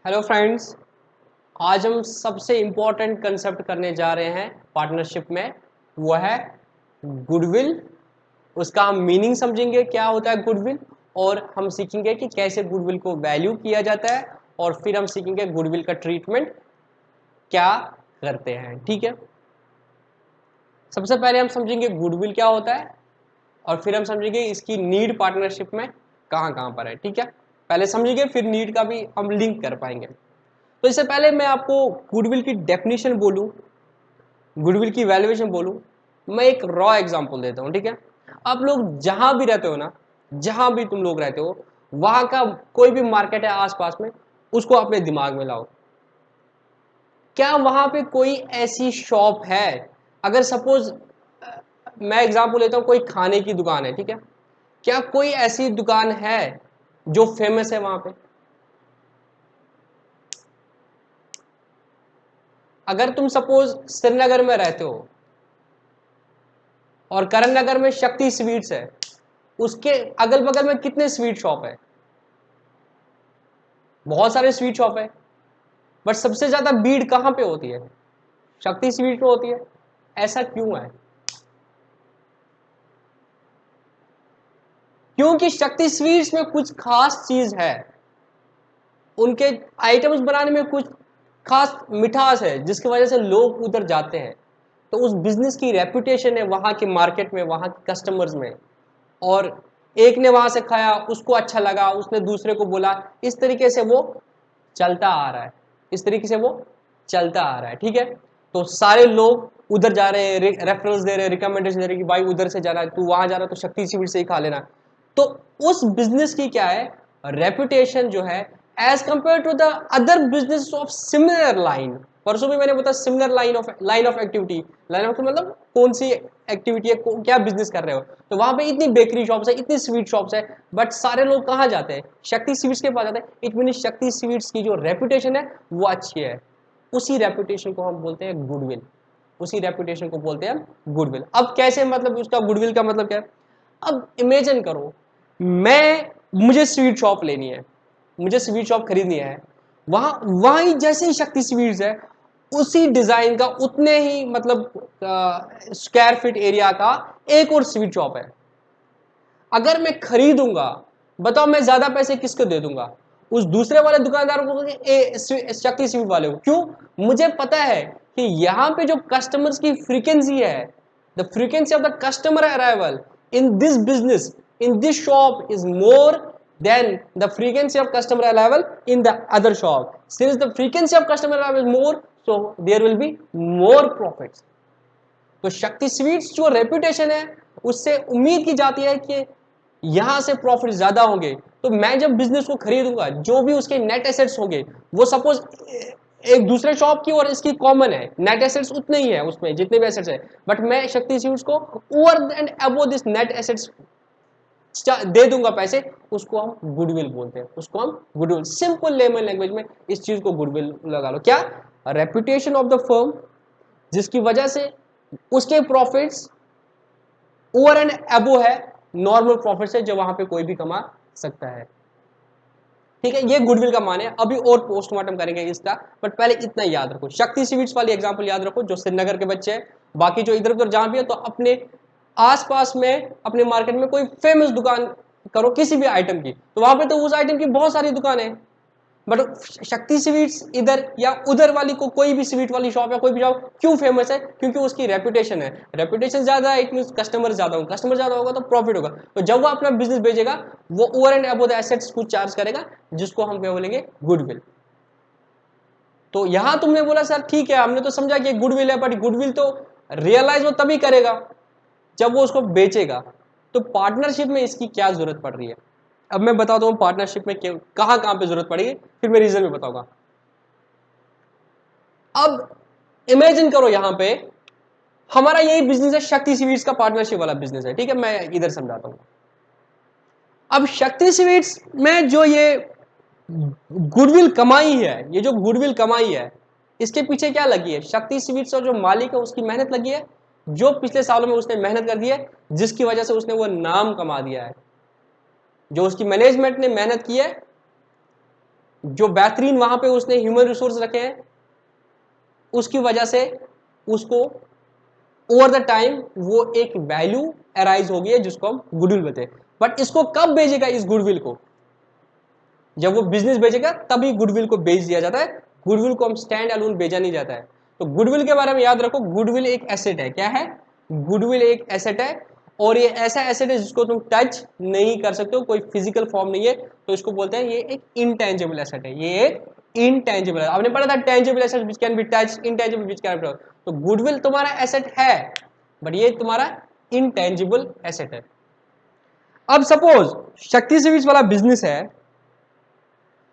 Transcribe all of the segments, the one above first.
Hello friends. आज हम सबसे इम्पोर्टेंट कंसेप्ट करने जा रहे हैं पार्टनरशिप में। वो है गुडविल। उसका हम मीनिंग समझेंगे क्या होता है गुडविल, और हम सीखेंगे कि कैसे गुडविल को वैल्यू किया जाता है, और फिर हम सीखेंगे गुडविल का ट्रीटमेंट क्या करते हैं। ठीक है, सबसे पहले हम समझेंगे गुडविल क्या होता है, और फिर हम समझेंगे इसकी नीड पार्टनरशिप में कहाँ कहाँ पर है। ठीक है, पहले समझेंगे फिर नीड का भी हम लिंक कर पाएंगे। तो इससे पहले मैं आपको गुडविल की डेफिनेशन बोलूं, गुडविल की वैल्यूएशन बोलूं, मैं एक रॉ एग्जांपल देता हूं। ठीक है, आप लोग जहां भी रहते हो ना, जहां भी तुम लोग रहते हो, वहां का कोई भी मार्केट है आसपास में, उसको अपने दिमाग में लाओ। क्या वहां पे कोई ऐसी शॉप है, अगर सपोज मैं एग्जांपल लेता हूं, कोई खाने की दुकान है, ठीक है, क्या कोई ऐसी दुकान है जो फेमस है वहां पे? अगर तुम सपोज श्रीनगर में रहते हो और करण नगर में शक्ति स्वीट्स है, उसके अगल बगल में कितने स्वीट शॉप है? बहुत सारे स्वीट शॉप है, बट सबसे ज्यादा भीड़ कहां पे होती है? शक्ति स्वीट पे होती है। ऐसा क्यों है? क्योंकि शक्ति स्वीट्स में कुछ खास चीज है, उनके आइटम्स बनाने में कुछ खास मिठास है, जिसकी वजह से लोग उधर जाते हैं। तो उस बिजनेस की रेपुटेशन है वहां के मार्केट में, वहां के कस्टमर्स में। और एक ने वहां से खाया, उसको अच्छा लगा, उसने दूसरे को बोला, इस तरीके से वो चलता आ रहा है। इस तरीके से वो चलता आ रहा है। ठीक है, तो सारे लोग उधर जा रहे हैं, रेफरेंस दे रहे हैं, रिकमेंडेशन दे रहे हैं कि भाई उधर से जाना है, तू वहां जा रहा है तो शक्ति सीविट से ही खा लेना। तो उस बिजनेस की क्या है, रेपुटेशन जो है, as compare to the other business of similar line. परसों भी मैंने बताया similar line of activity. Line of मतलब कौन सी एक्टिविटी है, क्या बिजनेस कर रहे हो। तो वहां पे इतनी बेकरी शॉप्स है, इतनी स्वीट शॉप्स है, बट सारे लोग कहाँ जाते हैं? शक्ति स्वीट्स के पास जाते हैं। इट मीन शक्ति स्वीट्स की जो रेपुटेशन है वो अच्छी है। उसी रेपुटेशन को हम बोलते हैं गुडविल। उसी रेपुटेशन को बोलते हैं गुडविल। अब कैसे, मतलब उसका गुडविल का मतलब क्या है? अब इमेजिन करो, मुझे स्वीट शॉप लेनी है, मुझे स्वीट शॉप खरीदनी है। वहां वहीं जैसे ही शक्ति स्वीट्स है, उसी डिजाइन का, उतने ही मतलब स्क्वायर फीट एरिया का एक और स्वीट शॉप है। अगर मैं खरीदूंगा, बताओ मैं ज्यादा पैसे किसको दे दूंगा? उस दूसरे वाले दुकानदार को, शक्ति स्वीट वाले को। क्यों? मुझे पता है कि यहां पे जो कस्टमर्स की फ्रीक्वेंसी है, the frequency of the customer arrival in this business, in this shop is more than the frequency of customer arrival in the other shop. Since the frequency of customer arrival more, so there will be more profits. तो Shakti sweets जो reputation है, उससे उम्मीद की जाती है कि यहां से प्रॉफिट ज्यादा होंगे। तो मैं जब बिजनेस को खरीदूंगा, जो भी उसके नेट एसेट्स होंगे, वो सपोज एक दूसरे शॉप की और इसकी कॉमन है, नेट एसेट्स उतने ही है उसमें जितने भी एसेट्स है, बट मैं शक्ति स्वीट्स को over and above this net assets दे दूंगा पैसे। उसको हम गुडविल बोलते हैं, उसको हम गुडविल, सिंपल लेमन लैंग्वेज में इस चीज को गुडविल लगा लो। क्या? रेपुटेशन ऑफ द फर्म, जिसकी वजह से उसके प्रॉफिट्स ओवर एंड अबो है नॉर्मल प्रॉफिट से, जो वहां पे कोई भी कमा सकता है। ठीक है, ये गुडविल का मान है। अभी और पोस्टमार्टम करेंगे इसका, बट पहले इतना याद रखो, शक्ति स्वीट्स वाली एग्जांपल याद रखो जो श्रीनगर के बच्चे हैं। बाकी जो इधर उधर जहां भी है, तो अपने आसपास में, अपने मार्केट में कोई फेमस दुकान करो किसी भी आइटम की, तो वहां पे तो उस आइटम की बहुत सारी दुकानें हैं। बट शक्ति स्वीट्स इधर या उधर वाली को, कोई भी स्वीट वाली शॉप या कोई भी शॉप क्यों फेमस है? क्योंकि उसकी रेपुटेशन है। रेपुटेशन ज्यादा है, इट मीन कस्टमर ज्यादा होगा, कस्टमर ज्यादा होगा तो प्रॉफिट होगा। तो जब वो अपना बिजनेस बेचेगा, वो over and above the assets कुछ चार्ज करेगा, जिसको हम क्या बोलेंगे? गुडविल। तो यहां तुमने बोला सर ठीक है, हमने तो समझा कि गुडविल है, बट गुडविल तो रियलाइज वो तभी करेगा जब वो उसको बेचेगा। तो पार्टनरशिप में इसकी क्या जरूरत पड़ रही है? अब मैं बताता हूं पार्टनरशिप में कहां कहां पे जरूरत पड़ेगी, फिर मैं रीजन में बताऊंगा। अब इमेजिन करो, यहां पे हमारा यही बिजनेस है, शक्ति स्वीट्स का पार्टनरशिप वाला बिजनेस है। ठीक है, मैं इधर समझाता हूं। अब शक्ति स्वीट्स में जो ये गुडविल कमाई है, ये जो गुडविल कमाई है, इसके पीछे क्या लगी है? शक्ति स्वीट्स और जो मालिक है उसकी मेहनत लगी है, जो पिछले सालों में उसने मेहनत कर दी है, जिसकी वजह से उसने वो नाम कमा दिया है। जो उसकी मैनेजमेंट ने मेहनत की है, जो बेहतरीन वहां पे उसने ह्यूमन रिसोर्स रखे हैं, उसकी वजह से उसको ओवर द टाइम वो एक वैल्यू अराइज हो गई है जिसको हम गुडविल बोलते हैं। बट इसको कब बेचेगा इस गुडविल को? जब वो बिजनेस बेचेगा तभी गुडविल को बेच दिया जाता है। गुडविल को हम स्टैंड अलोन बेचा नहीं जाता है। तो गुडविल के बारे में याद रखो, गुडविल एक एसेट है। क्या है? गुडविल एक एसेट है, और ये ऐसा एसेट है जिसको तुम टच नहीं कर सकते हो, कोई फिजिकल फॉर्म नहीं है, तो इसको बोलते हैं ये एक इनटेंजिबल एसेट है। ये एक इनटेंजिबल है। आपने पढ़ा था tangible asset which can be touch, intangible which can be. तो गुडविल तुम्हारा एसेट है, बट ये तुम्हारा इनटेंजिबल एसेट है। अब सपोज शक्ति स्वीट्स वाला बिजनेस है,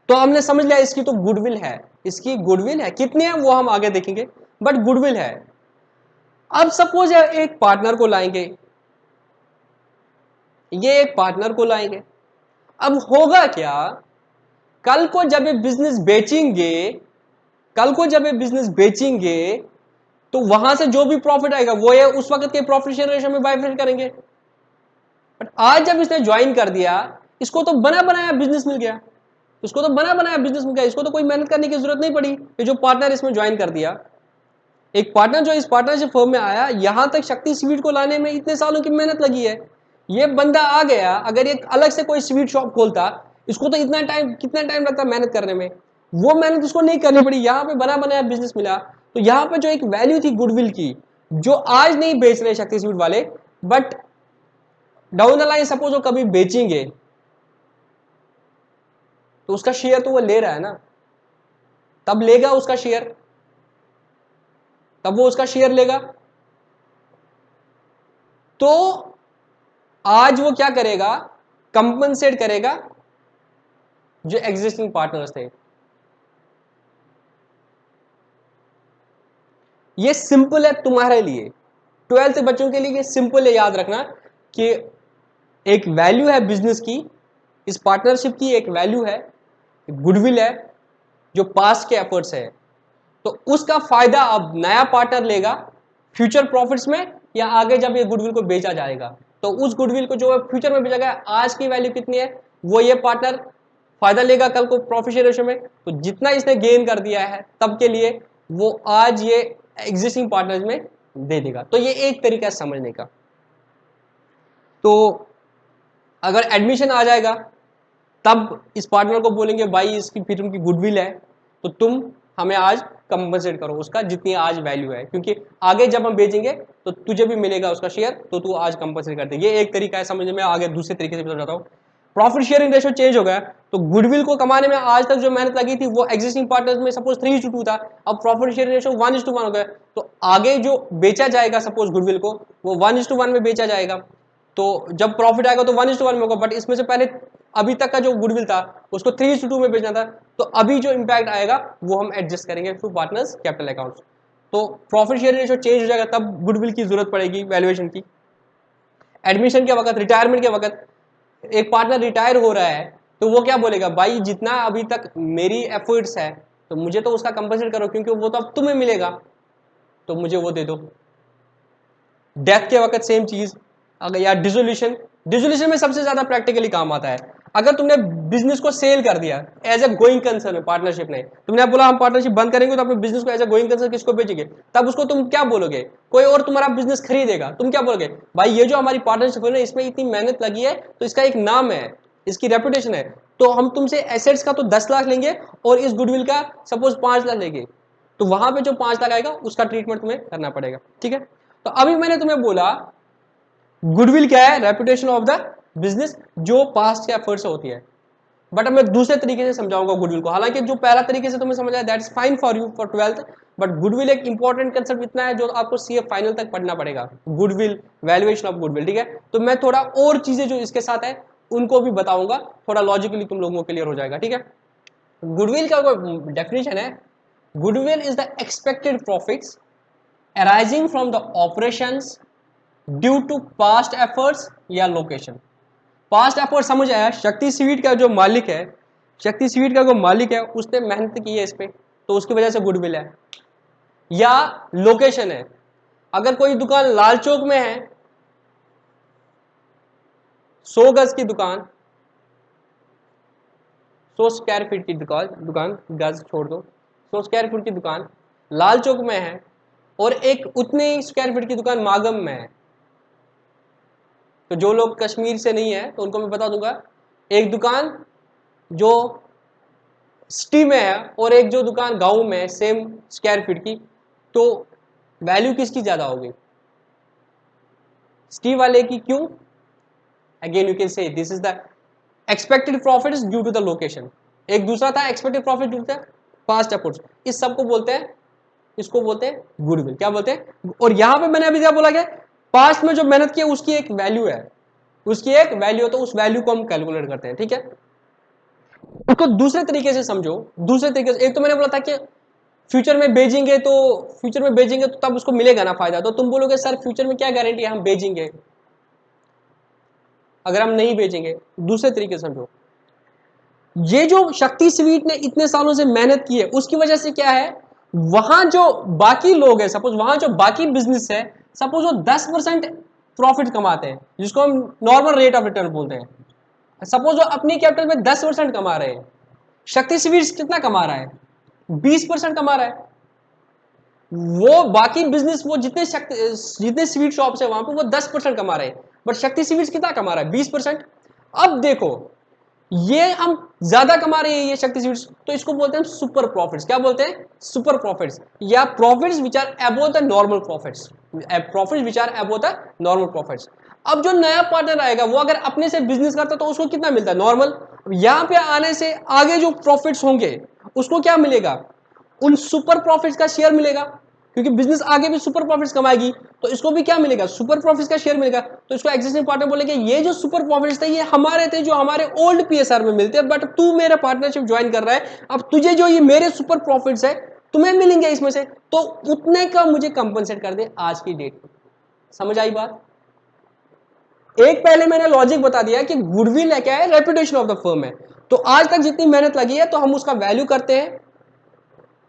तो हमने समझ लिया इसकी तो गुडविल है, इसकी गुडविल है। कितनी है वो हम आगे देखेंगे, बट गुडविल है। अब सपोज एक पार्टनर को लाएंगे, ये एक पार्टनर को लाएंगे। अब होगा क्या, कल को जब ये बिजनेस बेचेंगे, कल को जब ये बिजनेस बेचेंगे, तो वहां से जो भी प्रॉफिट आएगा वो ये उस वक्त के प्रॉफिट शेयर रेशियो में बाइफरेट करेंगे। बट आज जब इसने ज्वाइन कर दिया, इसको तो बना बनाया बिजनेस मिल गया, इसको तो बना बनाया बिजनेस मिल गया, इसको तो कोई मेहनत करने की जरूरत नहीं पड़ी। ये जो पार्टनर इसमें ज्वाइन कर दिया, एक पार्टनर जो इस पार्टनरशिप फर्म में आया, यहां तक शक्ति स्वीट को लाने में इतने सालों की मेहनत लगी है। ये बंदा आ गया, अगर ये अलग से कोई स्वीट शॉप खोलता, इसको तो इतना टाइम, कितना टाइम लगता मेहनत करने में, वो मेहनत उसको नहीं करनी पड़ी, यहां पे बना बनाया बिजनेस मिला। तो यहां पे जो एक वैल्यू थी गुडविल की, जो आज नहीं बेच रहे शक्ति स्वीट वाले, but down the line suppose वो कभी बेचेंगे, तो उसका शेयर तो वो ले रहा है ना, तब लेगा उसका शेयर, तब वो उसका शेयर लेगा। तो आज वो क्या करेगा, कंपनसेट करेगा जो एग्जिस्टिंग पार्टनर्स थे। ये सिंपल है तुम्हारे लिए, 12th बच्चों के लिए ये सिंपल है, याद रखना कि एक वैल्यू है बिजनेस की, इस पार्टनरशिप की एक वैल्यू है, गुडविल है, जो पास्ट के एफर्ट्स है। तो उसका फायदा अब नया पार्टनर लेगा फ्यूचर प्रॉफिट्स में, या आगे जब ये गुडविल को बेचा जाएगा, तो उस गुडविल को जो फ्यूचर में बेचा गया, आज की वैल्यू कितनी है, वो ये पार्टनर फायदा लेगा कल को प्रॉफिट शेयर रेशियो में। तो जितना इसने गेन कर दिया है तब के लिए, वो आज ये एग्जिस्टिंग पार्टनर्स में दे देगा। तो ये एक तरीका है समझने का। तो अगर एडमिशन आ जाएगा, तब इस पार्टनर को बोलेंगे भाई इसकी फिर उनकी गुडविल है, तो तुम हमें आज कंपनसेट करो उसका जितनी आज वैल्यू है, क्योंकि आगे जब हम बेचेंगे तो तुझे भी मिलेगा उसका शेयर, तो तू आज कंपनसेट कर दे। ये एक तरीका है समझने में। आगे दूसरे तरीके से बताता हूँ। प्रॉफिट शेयरिंग रेशियो चेंज हो गया, तो गुडविल को कमाने में आज तक जो मेहनत लगी थी वो एग्जिस्टिंग पार्टनर्स में सपोज 3:2 था, अब प्रॉफिट शेयरिंग रेशियो 1:1 हो गया। तो आगे जो बेचा जाएगा सपोज गुडविल को, वो 1:1 में बेचा जाएगा। तो जब प्रॉफिट आएगा तो 1:1 में होगा, बट इसमें से पहले अभी तक का जो गुडविल था उसको 3:2 में बेचना था। तो अभी जो इंपैक्ट आएगा वो हम एडजस्ट करेंगे थ्रू पार्टनर्स कैपिटल अकाउंट्स। तो प्रॉफिट शेयर रेशियो चेंज हो जाएगा, तब गुडविल की जरूरत पड़ेगी वैल्यूएशन की। एडमिशन के वक्त, रिटायरमेंट के वक्त, एक पार्टनर रिटायर हो रहा है, तो वो क्या बोलेगा, भाई जितना अभी तक मेरी एफर्ट्स है तो मुझे तो उसका कंपनसेट करो, क्योंकि वो तो अब तुम्हें मिलेगा, तो मुझे वो दे दो। डेथ के वक्त सेम चीज। अगर या डिसोल्यूशन, डिसोल्यूशन में सबसे ज्यादा प्रैक्टिकली काम आता है। अगर तुमने बिजनेस को सेल कर दिया as a going concern, partnership ने तुमने बोला हम पार्टनरशिप बंद करेंगे, तो अपने बिजनेस को एज ए गोइंग कंसर्न किसको बेचेंगे, तब उसको तुम क्या बोलोगे, कोई और तुम्हारा बिजनेस खरीदेगा, तुम क्या बोलोगे, भाई ये जो हमारी पार्टनरशिप है ना, इसमें इतनी मेहनत लगी है, तो इसका एक नाम है, इसकी रेपुटेशन है, तो हम तुमसे एसेट्स का तो 10 लाख लेंगे और इस गुडविल का सपोज 5 लाख लेंगे। तो वहां पे जो 5 लाख आएगा उसका ट्रीटमेंट तुम्हें करना पड़ेगा। ठीक है, तो अभी मैंने तुम्हें बोला गुडविल क्या है, रेपुटेशन ऑफ द बिजनेस, जो पास्ट के एफर्ट से होती है। बट अब मैं दूसरे तरीके से समझाऊंगा गुडविल को। हालांकि जो पहला तरीके से तुम्हें समझ आया that is fine for you for 12th, but goodwill एक इंपॉर्टेंट कंसेप्ट इतना है जो आपको सीए फाइनल तक पढ़ना पड़ेगा। Goodwill, valuation of goodwill. ठीक है, तो मैं थोड़ा और चीजें जो इसके साथ है उनको भी बताऊंगा, थोड़ा लॉजिकली तुम लोगों को क्लियर हो जाएगा। ठीक है, गुडविल का डेफिनेशन है, goodwill is the expected profits arising from the operations due to past efforts या लोकेशन। पास्ट एफर्ट समझ आया, शक्ति स्वीट का जो मालिक है, शक्ति स्वीट का जो मालिक है उसने मेहनत की है इस पे, तो उसकी वजह से गुडविल है। या लोकेशन है, अगर कोई दुकान लाल चौक में है, 100 गज की दुकान, 100 स्क्वायर फीट की दुकान गज छोड़ दो, 100 स्क्वायर फीट की दुकान लाल चौक में है और एक उतने ही स्क्वायर फीट की दुकान मागम में है। तो जो लोग कश्मीर से नहीं है तो उनको मैं बता दूंगा, एक दुकान जो सिटी में है और एक जो दुकान गांव में है सेम स्क्वायर फीट की, तो वैल्यू किसकी ज्यादा होगी? सिटी वाले की। क्यों? Again you can say this is the expected profit due to the location. एक दूसरा था expected profit due to the past efforts. इस सबको बोलते हैं, इसको बोलते हैं गुडविल। क्या बोलते हैं? और यहां पे मैंने अभी क्या बोला क्या, पास्ट में जो मेहनत की है उसकी एक वैल्यू है, उसकी एक वैल्यू है, तो उस वैल्यू को हम कैलकुलेट करते हैं। ठीक है, उसको दूसरे तरीके से समझो। दूसरे तरीके से, एक तो मैंने बोला था कि फ्यूचर में बेचेंगे तो तब उसको मिलेगा ना फायदा। तो तुम बोलोगे सर फ्यूचर में क्या गारंटी है हम बेचेंगे अगर हम नहीं बेचेंगे। दूसरे तरीके से समझो, ये जो शक्ति स्वीट ने इतने सालों से मेहनत की है उसकी वजह से क्या है, वहां जो बाकी लोग हैं, सपोज वहां जो बाकी बिजनेस है, सपोज वो 10% प्रॉफिट कमाते हैं जिसको हम नॉर्मल रेट ऑफ रिटर्न बोलते हैं। सपोज वो अपनी कैपिटल में 10% कमा रहे हैं, शक्ति स्वीट्स कितना कमा रहा है? 20% कमा रहा है। वो बाकी बिजनेस, वो जितने स्वीट शॉप्स है वहां पे वो 10% कमा रहे हैं, बट शक्ति स्वीट्स कितना कमा रहा है? 20%। अब देखो, ये हम ज्यादा कमा रहे हैं ये शक्ति स्वीट्स, तो इसको बोलते हैं सुपर प्रॉफिट्स। क्या बोलते हैं? सुपर प्रॉफिट्स, या profits which are above the normal profits, profits which are above the normal profits. अब जो नया पार्टनर आएगा वो अगर अपने से बिजनेस करता है तो उसको कितना मिलता है? नॉर्मल। यहां पे आने से आगे जो प्रॉफिट्स होंगे उसको क्या मिलेगा? उन सुपर प्रॉफिट्स का शेयर मिलेगा, क्योंकि बिजनेस आगे भी सुपर प्रॉफिट्स कमाएगी, तो इसको भी क्या मिलेगा? सुपर प्रॉफिट्स का शेयर मिलेगा। तो इसको एग्जिस्टिंग पार्टनर बोलेंगे ये जो सुपर प्रॉफिट्स थे ये हमारे थे जो हमारे ओल्ड पीएसआर में मिलते हैं, बट तू मेरा पार्टनरशिप ज्वाइन कर रहा है, अब तुझे जो ये मेरे सुपर प्रॉफिट्स है तुम्हें मिलेंगे इसमें से, तो उतने का मुझे कंपनसेट कर दे आज की डेट में। समझ आई बात? एक पहले मैंने लॉजिक बता दिया कि गुडविल है क्या है, रेपुटेशन ऑफ द फर्म है। तो आज तक जितनी मेहनत लगी है तो हम उसका वैल्यू करते हैं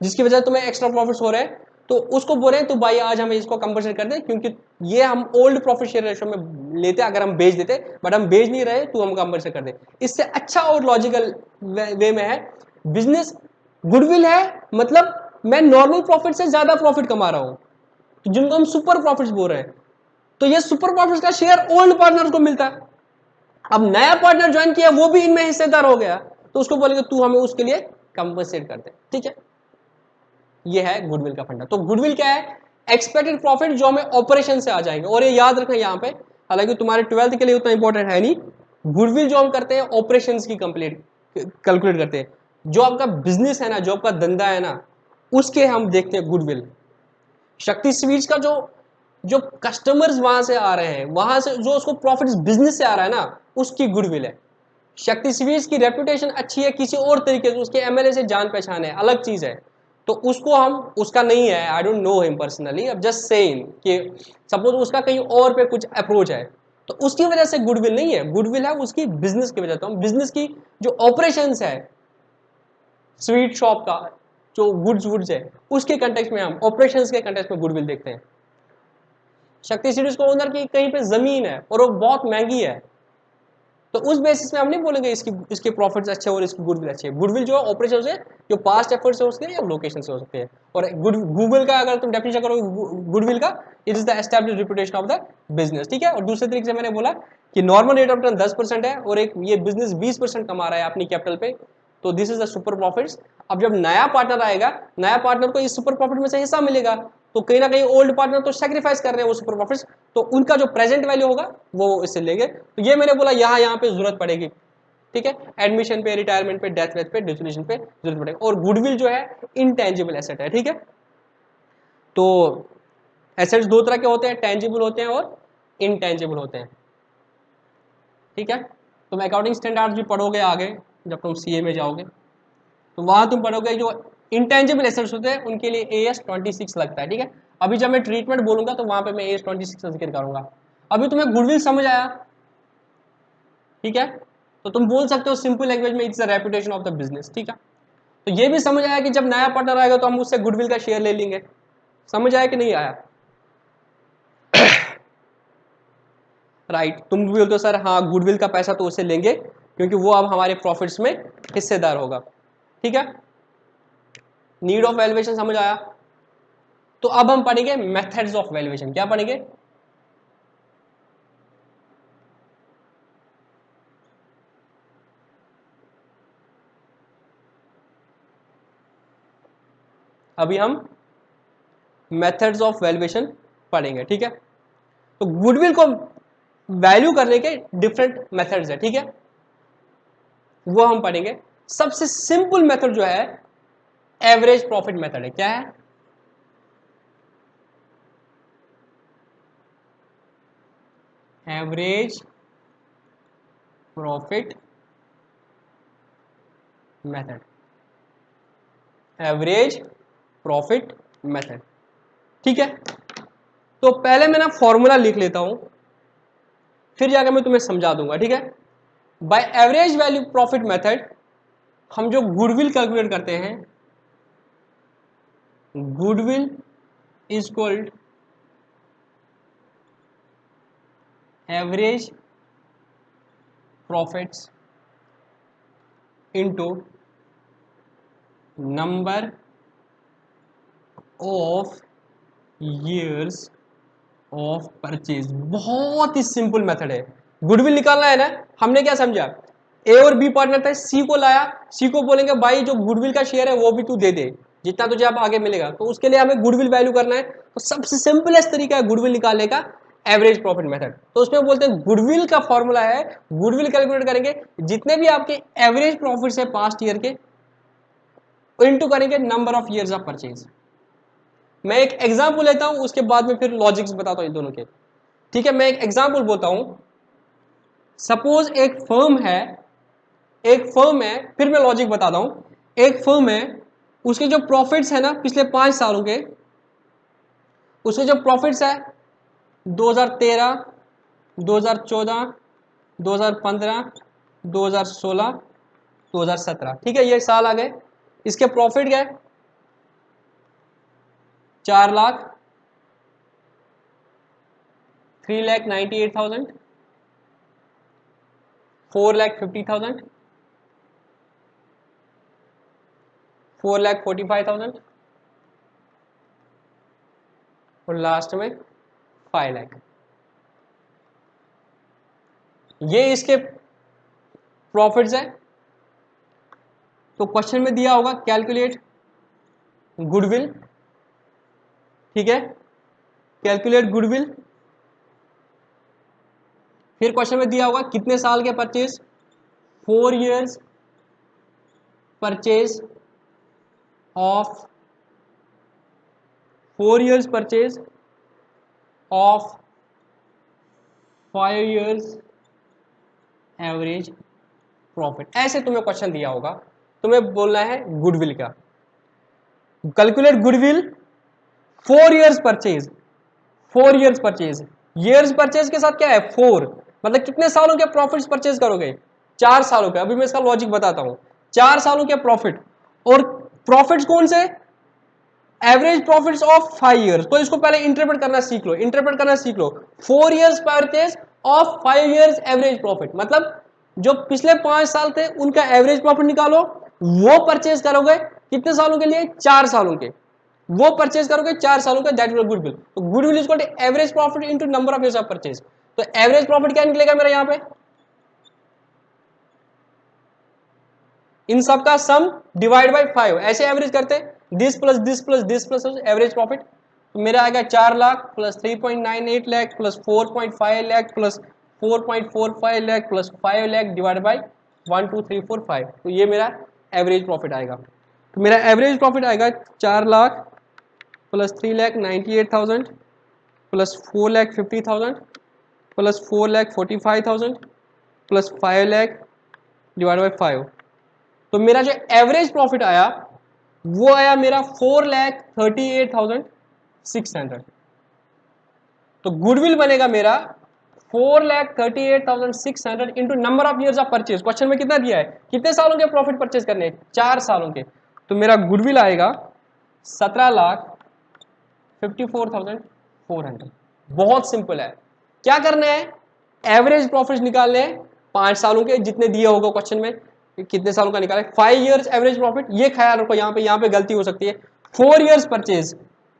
जिसकी वजह से तुम्हें एक्स्ट्रा प्रॉफिट्स हो रहे हैं, तो उसको बोल रहे हैं तो भाई आज हमें इसको कंपनसेट कर दे, क्योंकि ये हम ओल्ड प्रॉफिट शेयर रेशो में लेते अगर हम बेच देते, बट हम बेच नहीं रहे तो हम कंपनसेट कर दे। इससे अच्छा और लॉजिकल वे में है, बिजनेस गुडविल है मतलब मैं नॉर्मल प्रॉफिट से ज्यादा प्रॉफिट कमा रहा हूं, तो जिनको हम सुपर प्रॉफिट्स बोल रहे हैं, तो ये सुपर प्रॉफिट्स का शेयर ओल्ड पार्टनर को मिलता है। अब नया पार्टनर ज्वाइन किया वो भी इनमें हिस्सेदार हो गया, तो उसको बोलेंगे तू हमें उसके लिए कंपनसेट कर दे। ठीक है, ये है गुडविल का फंडा। तो गुडविल क्या है? एक्सपेक्टेड प्रॉफिट जो हमें ऑपरेशन से आ जाएंगे। और ये याद रखना यहाँ पे, हालांकि तुम्हारे 12th के लिए उतना इंपॉर्टेंट है नहीं, गुडविल जो हम करते हैं ऑपरेशन की कंप्लीट कैलकुलेट करते हैं। जो आपका बिजनेस है ना, जो आपका धंधा है ना, उसके हम देखते हैं गुडविल। शक्ति स्वीट्स का जो जो कस्टमर्स वहां से आ रहे हैं, वहां से जो उसको प्रॉफिट बिजनेस से आ रहा है ना, उसकी गुडविल है। शक्ति स्वीट्स की रेपुटेशन अच्छी है किसी और तरीके से, उसके एमएलए से जान पहचान है, अलग चीज है, तो उसको हम, उसका नहीं है, I don't know him personally, अब जस्ट सेइंग कि सपोज उसका कहीं और पे कुछ अप्रोच है, तो उसकी वजह से गुडविल नहीं है, गुडविल है उसकी बिजनेस की वजह से। हम बिजनेस की जो ऑपरेशंस है स्वीट शॉप का, जो गुड्स है, उसके कंटेक्स्ट में हम ऑपरेशंस के कंटेक्स्ट में गुडविल देखते हैं। शक्ति सीरीज को ओनर की कहीं पे जमीन है और वो बहुत महंगी है, तो उस बेसिस में हम नहीं बोलेंगे इसके प्रॉफिट्स अच्छे और इसकी गुडविल अच्छी है। गुडविल जो है ऑपरेशन से, जो पास्ट एफर्ट से हो सकते हैं या लोकेशन से हो सकते हैं। और गूगल का अगर तुम डेफिनेशन करोगे गुडविल का, it is the established reputation of the business. ठीक है, और दूसरे तरीके से मैंने बोला कि नॉर्मल रेट ऑफ रिटर्न 10% है और एक ये बिजनेस 20% कमा रहा है अपनी कैपिटल पे, तो this is the super profits. अब जब नया पार्टनर आएगा, नया पार्टनर को इस सुपर प्रॉफिट में से हिस्सा मिलेगा, तो कहीं ना कहीं ओल्ड पार्टनर तो सेक्रीफाइस कर रहे हैं वो सुपर प्रॉफिट्स, तो उनका जो प्रेजेंट वैल्यू होगा वो इससे लेंगे। तो ये मैंने बोला यहाँ पे जरूरत पड़ेगी। ठीक है, एडमिशन पे, रिटायरमेंट पे, डेथ वेथ पे, डिसोल्यूशन पे जरूरत पड़ेगी। और गुडविल जो है इनटेंजिबल एसेट है। ठीक है, तो एसेट्स दो तरह के होते हैं, टेंजिबल होते हैं और इनटेंजिबल होते हैं। ठीक है, तुम अकाउंटिंग स्टैंडर्ड्स भी पढ़ोगे आगे जब तुम सीए में जाओगे, तो वहां तुम पढ़ोगे जो इंटेंजिबल एसेट्स होते हैं उनके लिए AS 26 लगता है। ठीक है, अभी जब मैं ट्रीटमेंट बोलूंगा तो वहां पे मैं AS 26 का जिक्र करूंगा। अभी तुम्हें गुडविल समझ आया? ठीक है, तो तुम बोल सकते हो सिंपल लैंग्वेज में, it's the reputation of the business. ठीक है, तो ये भी समझ आया कि जब नया पार्टनर आएगा तो हम उससे गुडविल का शेयर ले लेंगे। समझ आया कि नहीं आया? राइट, तुम भी बोलते हो सर हाँ गुडविल का पैसा तो उससे लेंगे, क्योंकि वो अब हमारे प्रॉफिट्स में हिस्सेदार होगा। ठीक है, नीड ऑफ वैल्यूएशन समझ आया। तो अब हम पढ़ेंगे मेथड्स ऑफ वैल्यूएशन। क्या पढ़ेंगे? अभी हम मेथड्स ऑफ वैल्यूएशन पढ़ेंगे। ठीक है, तो गुडविल को वैल्यू करने के डिफरेंट मेथड्स है। ठीक है, वो हम पढ़ेंगे। सबसे सिंपल मेथड जो है एवरेज प्रॉफिट मेथड है। क्या है? Average profit method. Average profit method. ठीक है, तो पहले मैं ना फॉर्मूला लिख लेता हूं, फिर जाकर मैं तुम्हें समझा दूंगा। ठीक है, by average value profit method हम जो गुडविल कैलकुलेट करते हैं, goodwill is equalled average profits into number of years of purchase. बहुत ही सिंपल मेथड है। गुडविल निकालना है ना, हमने क्या समझा, ए और बी पार्टनर थे, सी को लाया, सी को बोलेंगे भाई जो गुडविल का शेयर है वो भी तू दे दे, जितना तुझे अब आगे मिलेगा। तो उसके लिए हमें गुडविल वैल्यू करना है। तो सबसे सिंपलेस्ट तरीका है गुडविल निकालने का एवरेज प्रॉफिट मेथड। तो उसमें बोलते हैं गुडविल का फॉर्मूला है, गुडविल कैलकुलेट करेंगे जितने भी आपके एवरेज प्रॉफिट्स है पास्ट ईयर के, इनटू करेंगे number of years of purchase. मैं एक एग्जांपल लेता हूं, उसके बाद में फिर लॉजिक्स बताता हूं इन दोनों के। ठीक है, मैं एक एग्जांपल बोलता हूं। सपोज एक फर्म है, एक फर्म है, फिर मैं लॉजिक बताता हूं। एक फर्म है, उसके जो प्रॉफिट्स है ना पिछले 5 सालों के, उसके जो प्रॉफिट्स है 2013, 2014, 2015, 2016, 2017। ठीक है, ये साल आ गए। इसके प्रॉफिट गए 4 लाख, 3,98,000, 4,50,000, 4,45,000 और लास्ट में 5 लाख। ये इसके प्रॉफिट्स है। तो क्वेश्चन में दिया होगा कैलकुलेट गुडविल। ठीक है, कैलकुलेट गुडविल। फिर क्वेश्चन में दिया होगा कितने साल के purchase, 4 years purchase of 4 years purchase of 5 years average profit. ऐसे तुम्हें क्वेश्चन दिया होगा, तुम्हें बोलना है गुडविल का। Calculate goodwill 4 years purchase, 4 years purchase, years purchase के साथ क्या है 4, मतलब कितने सालों के प्रॉफिट्स परचेज करोगे, 4 सालों के। अभी मैं इसका लॉजिक बताता हूं। 4 सालों के प्रॉफिट, और प्रॉफिट्स कौन से, एवरेज प्रॉफिट्स ऑफ 5 years। तो इसको पहले इंटरप्रेट करना सीख लो, इंटरप्रेट करना सीख लो। 4 years purchase of 5 years average profit, मतलब जो पिछले 5 साल थे उनका एवरेज प्रॉफिट निकालो, वो परचेज करोगे कितने सालों के लिए, 4 सालों के, वो परचेज करोगे 4 सालों का, दैट विल गुडविल। तो goodwill is equal to average profit into number of years of purchase. तो एवरेज प्रॉफिट क्या निकलेगा मेरा यहां पे, इन सब का सम डिवाइड बाय 5, ऐसे एवरेज करते हैं, this plus this plus this plus average profit. तो मेरा आएगा 4 lakh plus 3.98 lakh plus 4.5 lakh plus 4.45 lakh plus 5 lakh divide by 1 2 3 4 5। तो ये मेरा एवरेज प्रॉफिट आएगा। तो मेरा एवरेज प्रॉफिट आएगा 4 lakh plus 3,98,000 plus 4,50,000 plus 4,45,000 plus 5 lakh divide by 5। तो मेरा जो एवरेज प्रॉफिट आया वो आया मेरा 4,38,600। तो गुडविल बनेगा मेरा 4,38,600 into number of years of purchase. Question में कितना दिया है, कितने सालों के प्रॉफिट परचेज करने हैं, 4 सालों के। तो मेरा गुडविल आएगा 17,54,400। बहुत सिंपल है। क्या करना है, एवरेज प्रॉफिट निकालने हैं 5 सालों के जितने दिए होगा क्वेश्चन में, कितने सालों का निकाला है, 5 ईयर्स एवरेज प्रॉफिट, ये ख्याल रखो, यहाँ पे गलती हो सकती है। 4 years purchase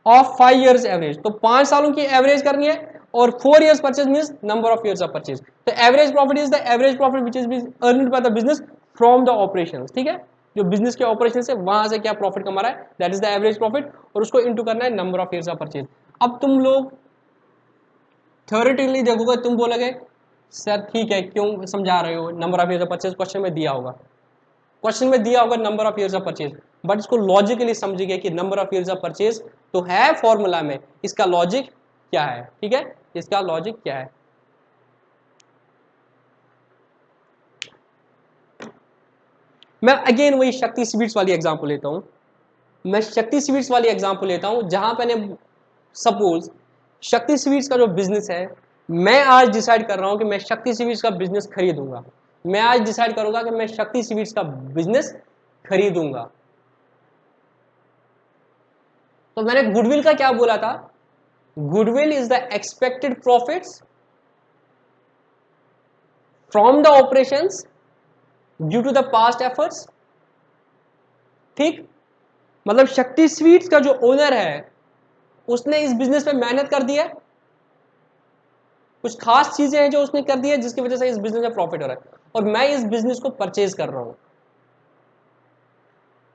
of 5 years average, तो 5 सालों की एवरेज करनी है, और 4 years purchase means number of years of purchase. तो average profit is the average profit which is earned by the business from the operations, ठीक है, जो बिजनेस के ऑपरेशन से वहां से क्या प्रॉफिट कमा रहा है, that is the average profit, और उसको इनटू करना है number of years of purchase. अब तुम लोग थ्योरेटिकली देखोगे, तुम बोलोगे सर ठीक है, क्यों समझा रहे हो, number of years of purchase question में दिया होगा, क्वेश्चन में दिया होगा number of years of purchase, but इसको लॉजिकली समझिए कि number of years of purchase तो है फॉर्मूला में, इसका लॉजिक क्या है, ठीक है, इसका लॉजिक क्या है। मैं अगेन वही शक्ति स्वीट्स वाली एग्जांपल लेता हूं, मैं शक्ति स्वीट्स वाली एग्जांपल लेता हूं, जहां मैंने सपोज शक्ति स्वीट्स का जो बिजनेस है, मैं आज डिसाइड कर रहा हूं कि मैं शक्ति स्वीट्स का बिजनेस खरीदूंगा, मैं आज डिसाइड करूंगा कि मैं शक्ति स्वीट्स का बिजनेस खरीदूंगा। तो मैंने गुडविल का क्या बोला था, goodwill is the expected profits from the operations due to the past efforts, ठीक, मतलब शक्ति स्वीट्स का जो ओनर है उसने इस बिजनेस पे मेहनत कर दिया, कुछ खास चीजें हैं जो उसने कर दी है जिसकी वजह से इस बिजनेस में प्रॉफिट हो रहा है, और मैं इस बिजनेस को परचेज कर रहा हूं।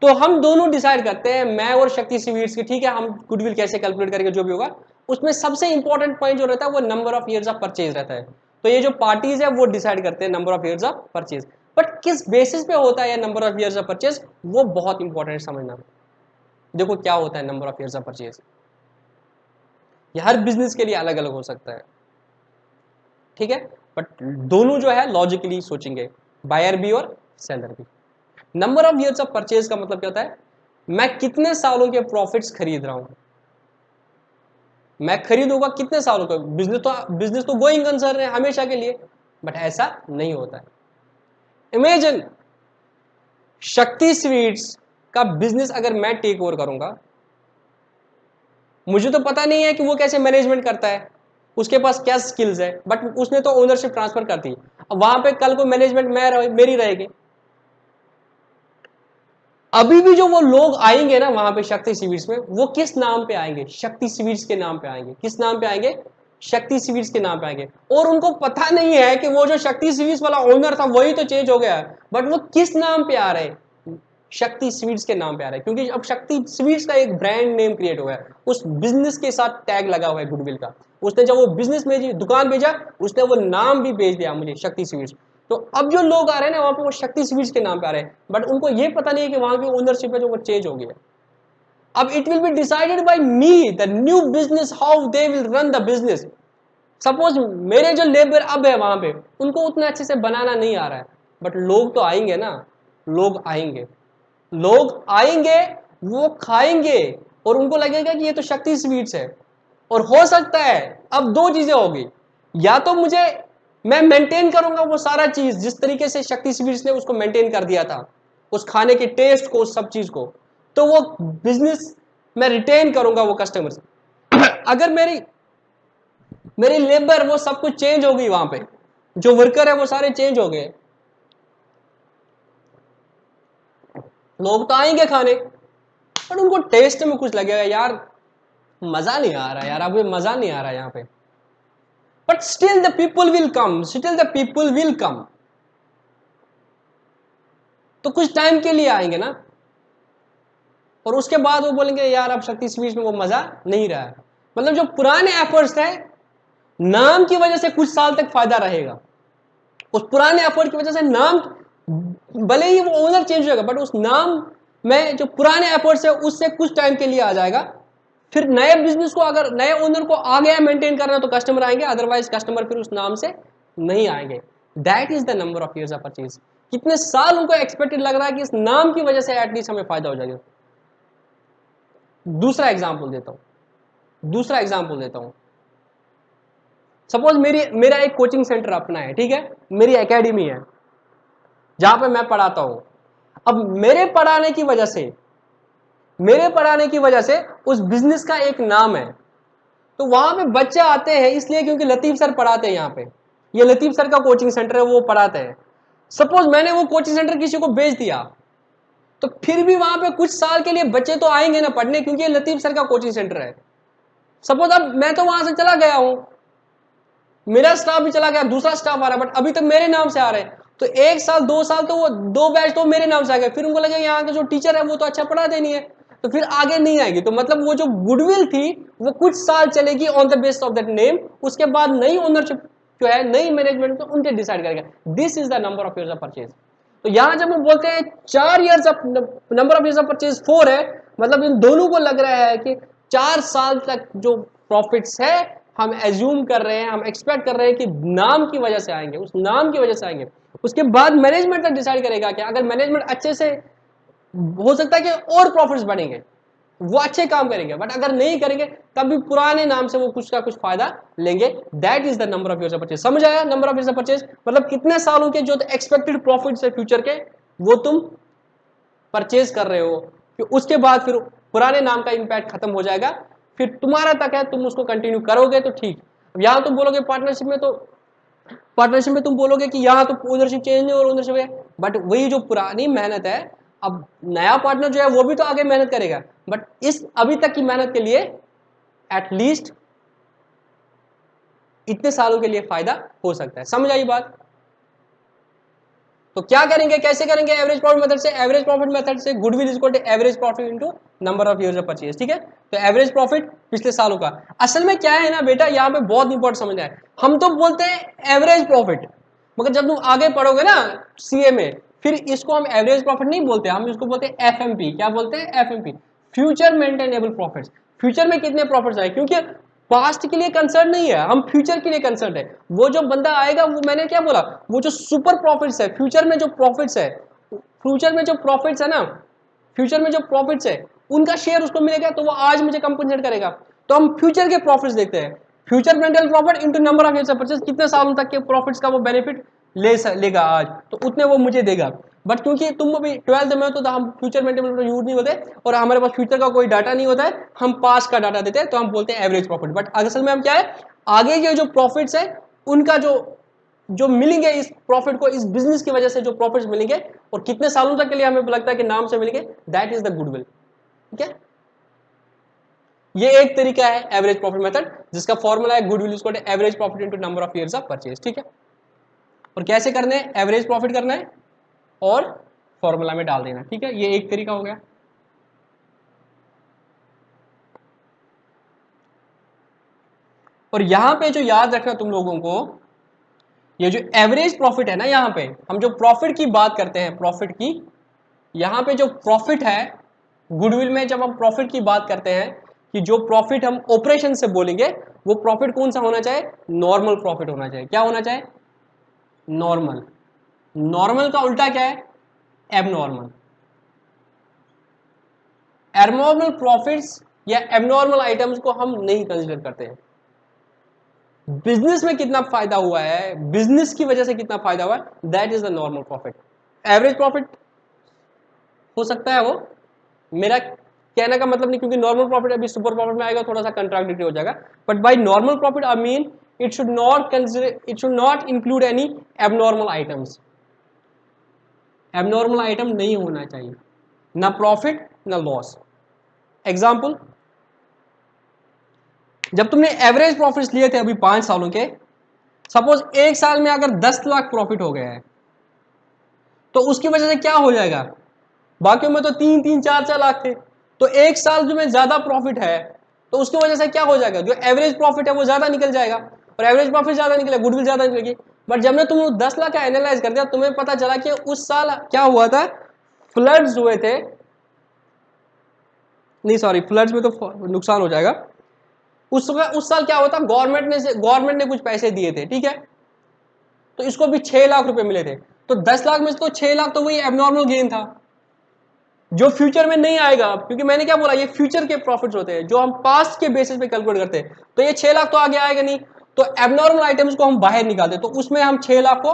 तो हम दोनों डिसाइड करते हैं, मैं और शक्ति स्वीट्स की, ठीक है, हम गुडविल कैसे कैलकुलेट करेंगे, जो भी होगा उसमें सबसे इंपॉर्टेंट पॉइंट जो रहता है वो number of years of purchase रहता है। तो ये जो पार्टीज है वो डिसाइड करते हैं number of years of purchase, but किस बेसिस पे होता है number of years of purchase, वो बहुत इंपॉर्टेंट समझना। देखो क्या होता है number of years of purchase, ये हर बिजनेस के लिए अलग अलग हो सकता है, ठीक है, बट दोनों जो है लॉजिकली सोचेंगे, बायर भी और सेलर भी। Number of years of purchase का मतलब क्या होता है, मैं कितने सालों के प्रॉफिट्स खरीद रहा हूं, मैं खरीदूंगा कितने सालों का, बिजनेस तो गोइंग कंसर्न है हमेशा के लिए, बट ऐसा नहीं होता है। इमेजिन शक्ति स्वीट्स का बिजनेस अगर मैं टेक ओवर करूंगा, मुझे तो पता नहीं है कि वो कैसे मैनेजमेंट करता है, उसके पास क्या स्किल्स है, बट उसने तो ओनरशिप ट्रांसफर कर दी, अब वहां पे कल को मैनेजमेंट मेरी रहेगी। अभी भी जो वो लोग आएंगे ना वहां पे शक्ति स्वीट्स में, वो किस नाम पे आएंगे, शक्ति स्वीट्स के नाम पे आएंगे, किस नाम पे आएंगे, शक्ति स्वीट्स के नाम पे आएंगे, और उनको पता नहीं है कि वो जो शक्ति स्वीट्स वाला ओनर था वही तो चेंज हो गया है, बट वो किस नाम पे आ रहे हैं, शक्ति स्वीट्स के नाम पे आ रहा है, क्योंकि अब शक्ति स्वीट्स का एक ब्रांड नेम क्रिएट हुआ है, उस बिजनेस के साथ टैग लगा हुआ है गुडविल का, उसने जब वो बिजनेस में दुकान भेजा उसने वो नाम भी भेज दिया मुझे, शक्ति स्वीट्स। तो अब जो लोग आ रहे हैं ना वहां पे वो शक्ति स्वीट्स के नाम पे आ रहे हैं, बट उनको ये पता नहीं है कि वहां की ओनरशिप है जो वो चेंज हो गया। अब it will be decided by me, the new business, how they will run the business. Suppose मेरे जो लेबर अब है वहां पे, उनको उतना अच्छे से बनाना नहीं आ रहा है, बट लोग तो आएंगे ना, लोग आएंगे, लोग आएंगे, वो खाएंगे, और उनको लगेगा कि ये तो शक्ति स्वीट्स है। और हो सकता है अब दो चीजें होगी, या तो मुझे, मैं मेंटेन करूंगा वो सारा चीज जिस तरीके से शक्ति स्वीट्स ने उसको मेंटेन कर दिया था, उस खाने के टेस्ट को, उस सब चीज को, तो वो बिजनेस मैं रिटेन करूंगा वो कस्टमर्स। अगर मेरी मेरी लेबर वो सब कुछ चेंज हो गई, वहां पे जो वर्कर है वो सारे चेंज हो गए, लोग तो आएंगे खाने, पर उनको टेस्ट में कुछ लगेगा, यार मजा नहीं आ रहा यार, अब मजा नहीं आ रहा यहाँ पे, but still the people will come, still the people will come, तो कुछ टाइम के लिए आएंगे ना, और उसके बाद वो बोलेंगे यार अब शक्ति स्वीट्स में वो मजा नहीं रहा है। मतलब जो पुराने एफर्ट्स थे, नाम की वजह से कुछ साल तक फायदा रहेगा, उस पुराने एफर्ट की वजह से नाम, भले ही वो ओनर चेंज हो जाएगा, बट उस नाम में जो पुराने एफर्ट्स है उससे कुछ टाइम के लिए आ जाएगा। फिर नए बिजनेस को, अगर नए ओनर को आ गया मेंटेन करना, तो कस्टमर आएंगे, अदरवाइज कस्टमर फिर उस नाम से नहीं आएंगे। That is the number of years of purchase, कितने साल उनको एक्सपेक्टेड लग रहा है कि इस नाम की वजह से एटलीस्ट हमें फायदा हो जाएगा। दूसरा एग्जाम्पल देता हूं, सपोज मेरा एक कोचिंग सेंटर अपना है, ठीक है, मेरी एकेडमी है जहां पे मैं पढ़ाता हूं। अब मेरे पढ़ाने की वजह से उस बिजनेस का एक नाम है, तो वहां पे बच्चे आते हैं इसलिए क्योंकि लतीफ सर पढ़ाते हैं यहाँ पे, ये लतीफ सर का कोचिंग सेंटर है, वो पढ़ाते हैं। सपोज मैंने वो कोचिंग सेंटर किसी को बेच दिया, तो फिर भी वहां पे कुछ साल के लिए बच्चे तो आएंगे ना पढ़ने, क्योंकि ये लतीफ सर का कोचिंग सेंटर है। सपोज अब मैं तो वहां से चला गया हूं, मेरा स्टाफ भी चला गया, दूसरा स्टाफ आ रहा है, बट अभी तो मेरे नाम से आ रहे हैं, तो 1 साल 2 साल तो वो 2 बैच तो मेरे नाम से आ गए, फिर उनको लगे यहाँ का जो टीचर है वो तो अच्छा पढ़ाते नहीं है, तो फिर आगे नहीं आएगी। तो मतलब वो जो गुडविल थी वो कुछ साल चलेगी on the base of that name, उसके बाद नई ओनरशिप जो है, नई मैनेजमेंट तो उनके डिसाइड करेगा। This is the number of years of purchase. तो यहां जब हम बोलते हैं 4 years of number of years of purchase 4 है, मतलब इन दोनों को लग रहा है कि 4 साल तक जो प्रॉफिट्स है हम एज्यूम कर रहे हैं, हम एक्सपेक्ट कर रहे हैं कि नाम की वजह से आएंगे, उस नाम की वजह से आएंगे। उसके बाद मैनेजमेंट तक डिसाइड करेगा कि अगर मैनेजमेंट अच्छे से, हो सकता है कि और प्रॉफिट्स बढ़ेंगे, वो अच्छे काम करेंगे, बट अगर नहीं करेंगे तब भी पुराने नाम से वो कुछ का कुछ फायदा लेंगे। That is the number of years of purchase. समझ आया? Number of years of purchase मतलब कितने सालों के जो एक्सपेक्टेड प्रॉफिट्स है फ्यूचर के, वो तुम परचेज कर रहे हो, कि उसके बाद फिर पुराने नाम का इंपैक्ट खत्म हो जाएगा, फिर तुम्हारा तक है, तुम उसको कंटिन्यू करोगे तो ठीक। अब यहां तुम बोलोगे पार्टनरशिप में, तो पार्टनरशिप में तुम बोलोगे कि यहाँ तो ओनरशिप चेंज नहीं और ओनरशिप है, बट वही जो पुरानी मेहनत है, अब नया पार्टनर जो है वो भी तो आगे मेहनत करेगा, बट इस अभी तक की मेहनत के लिए एटलीस्ट इतने सालों के लिए फायदा हो सकता है। समझ आई बात? तो क्या करेंगे, कैसे करेंगे? एवरेज प्रॉफिट मेथड से। एवरेज प्रॉफिट मेथड से goodwill is equal to average profit into number of years of purchase. ठीक है, तो एवरेज प्रॉफिट पिछले सालों का। असल में क्या है ना बेटा, यहाँ पे बहुत इंपॉर्टेंट समझना है। हम तो बोलते हैं एवरेज प्रॉफिट, मगर जब तुम आगे पढ़ोगे ना सीए में, फिर इसको हम एवरेज प्रॉफिट नहीं बोलते, हम इसको बोलते हैं एफएमपी। क्या बोलते हैं? FMP, future maintainable profits. Future में कितने प्रॉफिट्स आए, क्योंकि पास्ट के लिए कंसर्न नहीं है, हम फ्यूचर के लिए कंसर्न है। वो जो बंदा आएगा, वो मैंने क्या बोला, वो जो सुपर प्रॉफिट्स है, फ्यूचर में जो प्रॉफिट्स है, फ्यूचर में जो प्रॉफिट्स है ना, फ्यूचर में जो प्रॉफिट्स है उनका शेयर उसको मिलेगा, तो वो आज मुझे कंपनसेट करेगा। तो हम फ्यूचर के प्रॉफिट्स देखते हैं, future mental profit into number of years of purchase, कितने सालों तक के प्रॉफिट्स का वो बेनिफिट लेगा आज, तो उतने वो मुझे देगा। बट क्योंकि तुम अभी 12th में हो तो हम फ्यूचर मेंटेनेबल यूज नहीं होते, और हमारे पास फ्यूचर का कोई डाटा नहीं होता है, हम पास्ट का डाटा देते हैं, तो हम बोलते हैं एवरेज प्रॉफिट। बट असल में हम क्या है, आगे के जो प्रॉफिट्स है उनका जो मिलेंगे, इस प्रॉफिट को, इस बिजनेस की वजह से जो प्रॉफिट्स मिलेंगे और कितने सालों तक के लिए हमें लगता है कि नाम से मिलेंगे, दैट इज द गुडविल। ठीक है, ये एक तरीका है एवरेज प्रॉफिट मेथड, जिसका फॉर्मूला है goodwill is equal to average profit into number of years of purchase. ठीक है, और कैसे करना है, एवरेज प्रॉफिट करना है और फॉर्मूला में डाल देना। ठीक है, ये एक तरीका हो गया। और यहां पे जो याद रखना तुम लोगों को, ये जो एवरेज प्रॉफिट है ना, यहां पे हम जो प्रॉफिट की बात करते हैं, प्रॉफिट की, यहां पे जो प्रॉफिट है गुडविल में, जब हम प्रॉफिट की बात करते हैं, कि जो प्रॉफिट हम ऑपरेशन से बोलेंगे, वो प्रॉफिट कौन सा होना चाहिए? नॉर्मल प्रॉफिट होना चाहिए। क्या होना चाहिए? नॉर्मल। नॉर्मल का उल्टा क्या है? एबनॉर्मल। एबनॉर्मल प्रॉफिट्स या एबनॉर्मल आइटम्स को हम नहीं कंसीडर करते हैं। बिजनेस में कितना फायदा हुआ है, बिजनेस की वजह से कितना फायदा हुआ है, that is the normal profit. Average profit हो सकता है वो, मेरा कहने का मतलब नहीं, क्योंकि नॉर्मल प्रॉफिट अभी सुपर प्रॉफिट में आएगा, थोड़ा सा कंट्राडिक्टरी हो जाएगा। But by normal profit I mean it should not consider, it should not include any abnormal items. Abnormal item नहीं होना चाहिए, ना प्रॉफिट ना लॉस। एग्जाम्पल, जब तुमने एवरेज प्रॉफिट्स लिए थे अभी 5 सालों के, सपोज एक साल में अगर 10 लाख प्रॉफिट हो गया है, तो उसकी वजह से क्या हो जाएगा, बाकियों में तो 3-3, 4-4 लाख थे, तो एक साल जो में ज्यादा प्रॉफिट है, तो उसकी वजह से क्या हो जाएगा, जो एवरेज प्रॉफिट है वो ज्यादा निकल जाएगा, और एवरेज प्रॉफिट ज्यादा निकलेगा, गुडविल ज्यादा निकलेगी। बट जब ने तुम 10 लाख का एनालाइज कर दिया, तुम्हें पता चला कि उस साल क्या हुआ था, फ्लड्स हुए थे, नहीं सॉरी, फ्लड्स में तो नुकसान हो जाएगा। उस साल क्या हुआ था, गवर्नमेंट ने कुछ पैसे दिए थे, ठीक है, तो इसको भी 6 लाख रुपए मिले थे, तो 10 लाख में से तो 6 लाख तो वही एबनॉर्मल गेन था, जो फ्यूचर में नहीं आएगा, क्योंकि मैंने क्या बोला, ये फ्यूचर के प्रॉफिट्स होते हैं जो हम पास्ट के बेसिस पे कैलकुलेट करते हैं, तो ये 6 लाख तो आगे आएगा नहीं, तो एबनॉर्मल आइटम्स को हम बाहर निकालते, तो उसमें हम 6 लाख को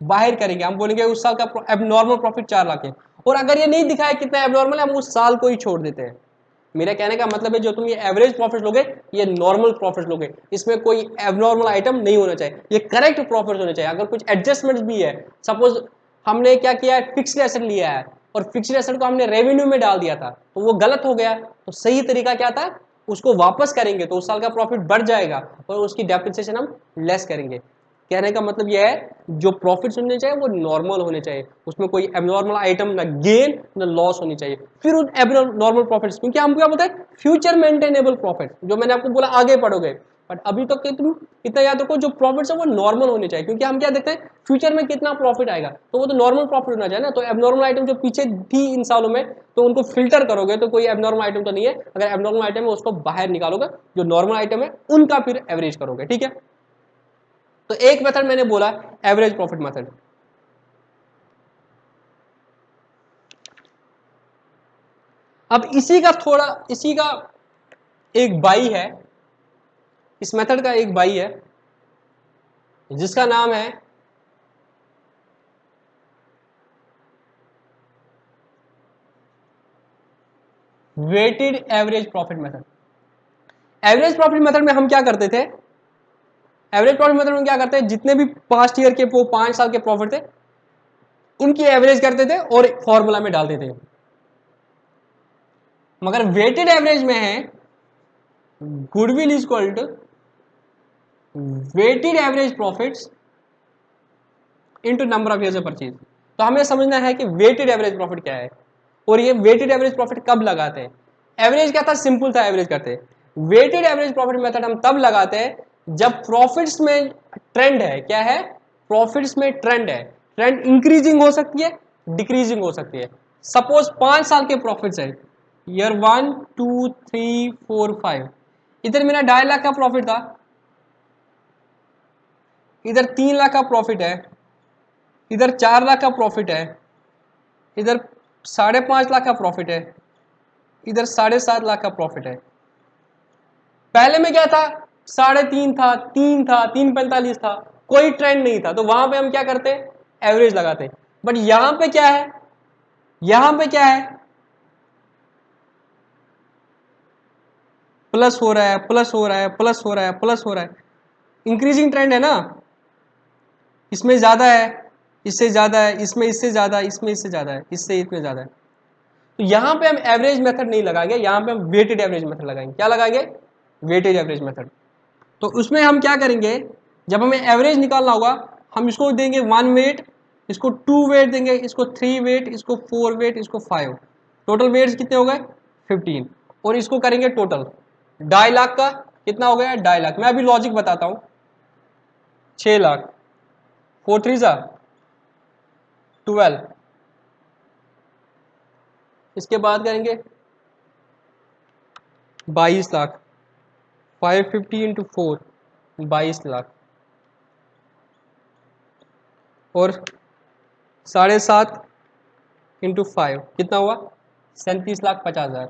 बाहर करेंगे, हम बोलेंगे उस साल का एबनॉर्मल प्रॉफिट 4 लाख है, और अगर ये नहीं दिखाया कितना एबनॉर्मल है, हम उस साल को ही छोड़ देते हैं। मेरा कहने का मतलब है जो तुम ये एवरेज प्रॉफिट लोगे ये नॉर्मल प्रॉफिट लोगे, इसमें कोई एबनॉर्मल आइटम नहीं होना चाहिए, ये करेक्ट प्रॉफिट होने चाहिए। अगर कुछ एडजस्टमेंट भी है, सपोज हमने क्या किया है, फिक्स्ड एसेट लिया है और फिक्स्ड एसेट को हमने रेवेन्यू में डाल दिया था तो वो गलत हो गया, तो सही तरीका क्या था, उसको वापस करेंगे तो उस साल का प्रॉफिट बढ़ जाएगा और उसकी डेप्रिसिएशन हम लेस करेंगे। कहने का मतलब यह है जो प्रॉफिट्स होने चाहिए वो नॉर्मल होने चाहिए, उसमें कोई एबनॉर्मल आइटम ना गेन ना लॉस होनी चाहिए। फिर उन एबनॉर्मल प्रॉफिट्स, क्योंकि हम क्या बोलते हैं फ्यूचर मेंटेनेबल प्रॉफिट, जो मैंने आपको बोला आगे पढ़ोगे, बट अभी तक तो तुम इतना याद रखो जो प्रॉफिट्स है वो नॉर्मल होने चाहिए, क्योंकि हम क्या देखते हैं फ्यूचर में कितना प्रॉफिट आएगा, तो वो तो नॉर्मल प्रॉफिट होना चाहिए ना। तो एबनॉर्मल आइटम जो पीछे थी इन सालों में तो उनको फिल्टर करोगे तो कोई एबनॉर्मल आइटम तो नहीं है, अगर एबनॉर्मल आइटम है उसको बाहर निकालोगे, जो नॉर्मल आइटम है उनका फिर एवरेज करोगे, ठीक है। तो एक मेथड मैंने बोला एवरेज प्रॉफिट मेथड। अब इसी का एक बाई है, इस मेथड का एक बाई है जिसका नाम है weighted average profit method. Average profit method में हम क्या करते थे, एवरेज प्रॉफिट मेथड में क्या करते हैं, जितने भी पास्ट ईयर के वो 5 साल के प्रॉफिट थे उनकी एवरेज करते थे और फॉर्मूला में डालते थे। मगर वेटेड एवरेज में है goodwill is equal to weighted average profits into number of years of purchase. तो हमें समझना है कि वेटेड एवरेज प्रॉफिट क्या है और ये वेटेड एवरेज प्रॉफिट कब लगाते हैं। एवरेज क्या था, सिंपल था एवरेज करते। वेटेड एवरेज प्रॉफिट मेथड हम तब लगाते हैं जब प्रॉफिट्स में ट्रेंड है, क्या है, प्रॉफिट्स में ट्रेंड है, ट्रेंड इंक्रीजिंग हो सकती है डिक्रीजिंग हो सकती है। सपोज 5 साल के प्रॉफिट्स है, ईयर 1 2 3 4 5, इधर मेरा 2.5 लाख का प्रॉफिट था, इधर 3 लाख का प्रॉफिट है, इधर 4 लाख का प्रॉफिट है, इधर 5.5 लाख का प्रॉफिट है, इधर 7.5 लाख का प्रॉफिट है। पहले में क्या था, 3.5 था, 3 था, 3.45 था, कोई ट्रेंड नहीं था, तो वहां पे हम क्या करते, एवरेज लगाते। बट यहां पे क्या है, यहां पे क्या है, प्लस हो रहा है, प्लस हो रहा है, प्लस हो रहा है, प्लस हो रहा है, इंक्रीजिंग ट्रेंड है ना, इसमें ज्यादा है, इससे ज्यादा है, इसमें इससे ज्यादा है, इसमें इससे ज्यादा है, इससे इसमें ज्यादा है। तो यहां पे हम एवरेज मेथड नहीं लगाएंगे, यहां पे हम वेटेड एवरेज मेथड लगाएंगे। क्या लगाएंगे, वेटेज एवरेज मेथड। तो उसमें हम क्या करेंगे, जब हमें एवरेज निकालना होगा हम इसको देंगे 1 वेट, इसको 2 वेट देंगे, इसको 3 वेट, इसको 4 वेट, इसको 5, टोटल वेट्स कितने हो गए 15, और इसको करेंगे टोटल 2.5 लाख का, कितना हो गया 2.5 लाख। मैं अभी लॉजिक बताता हूं, 6 लाख, 4 3 जा 12, इसके बाद करेंगे 22 लाख, 550 इंटू 4 22 लाख, और 7.5 इंटू 5 कितना हुआ 37,50,000।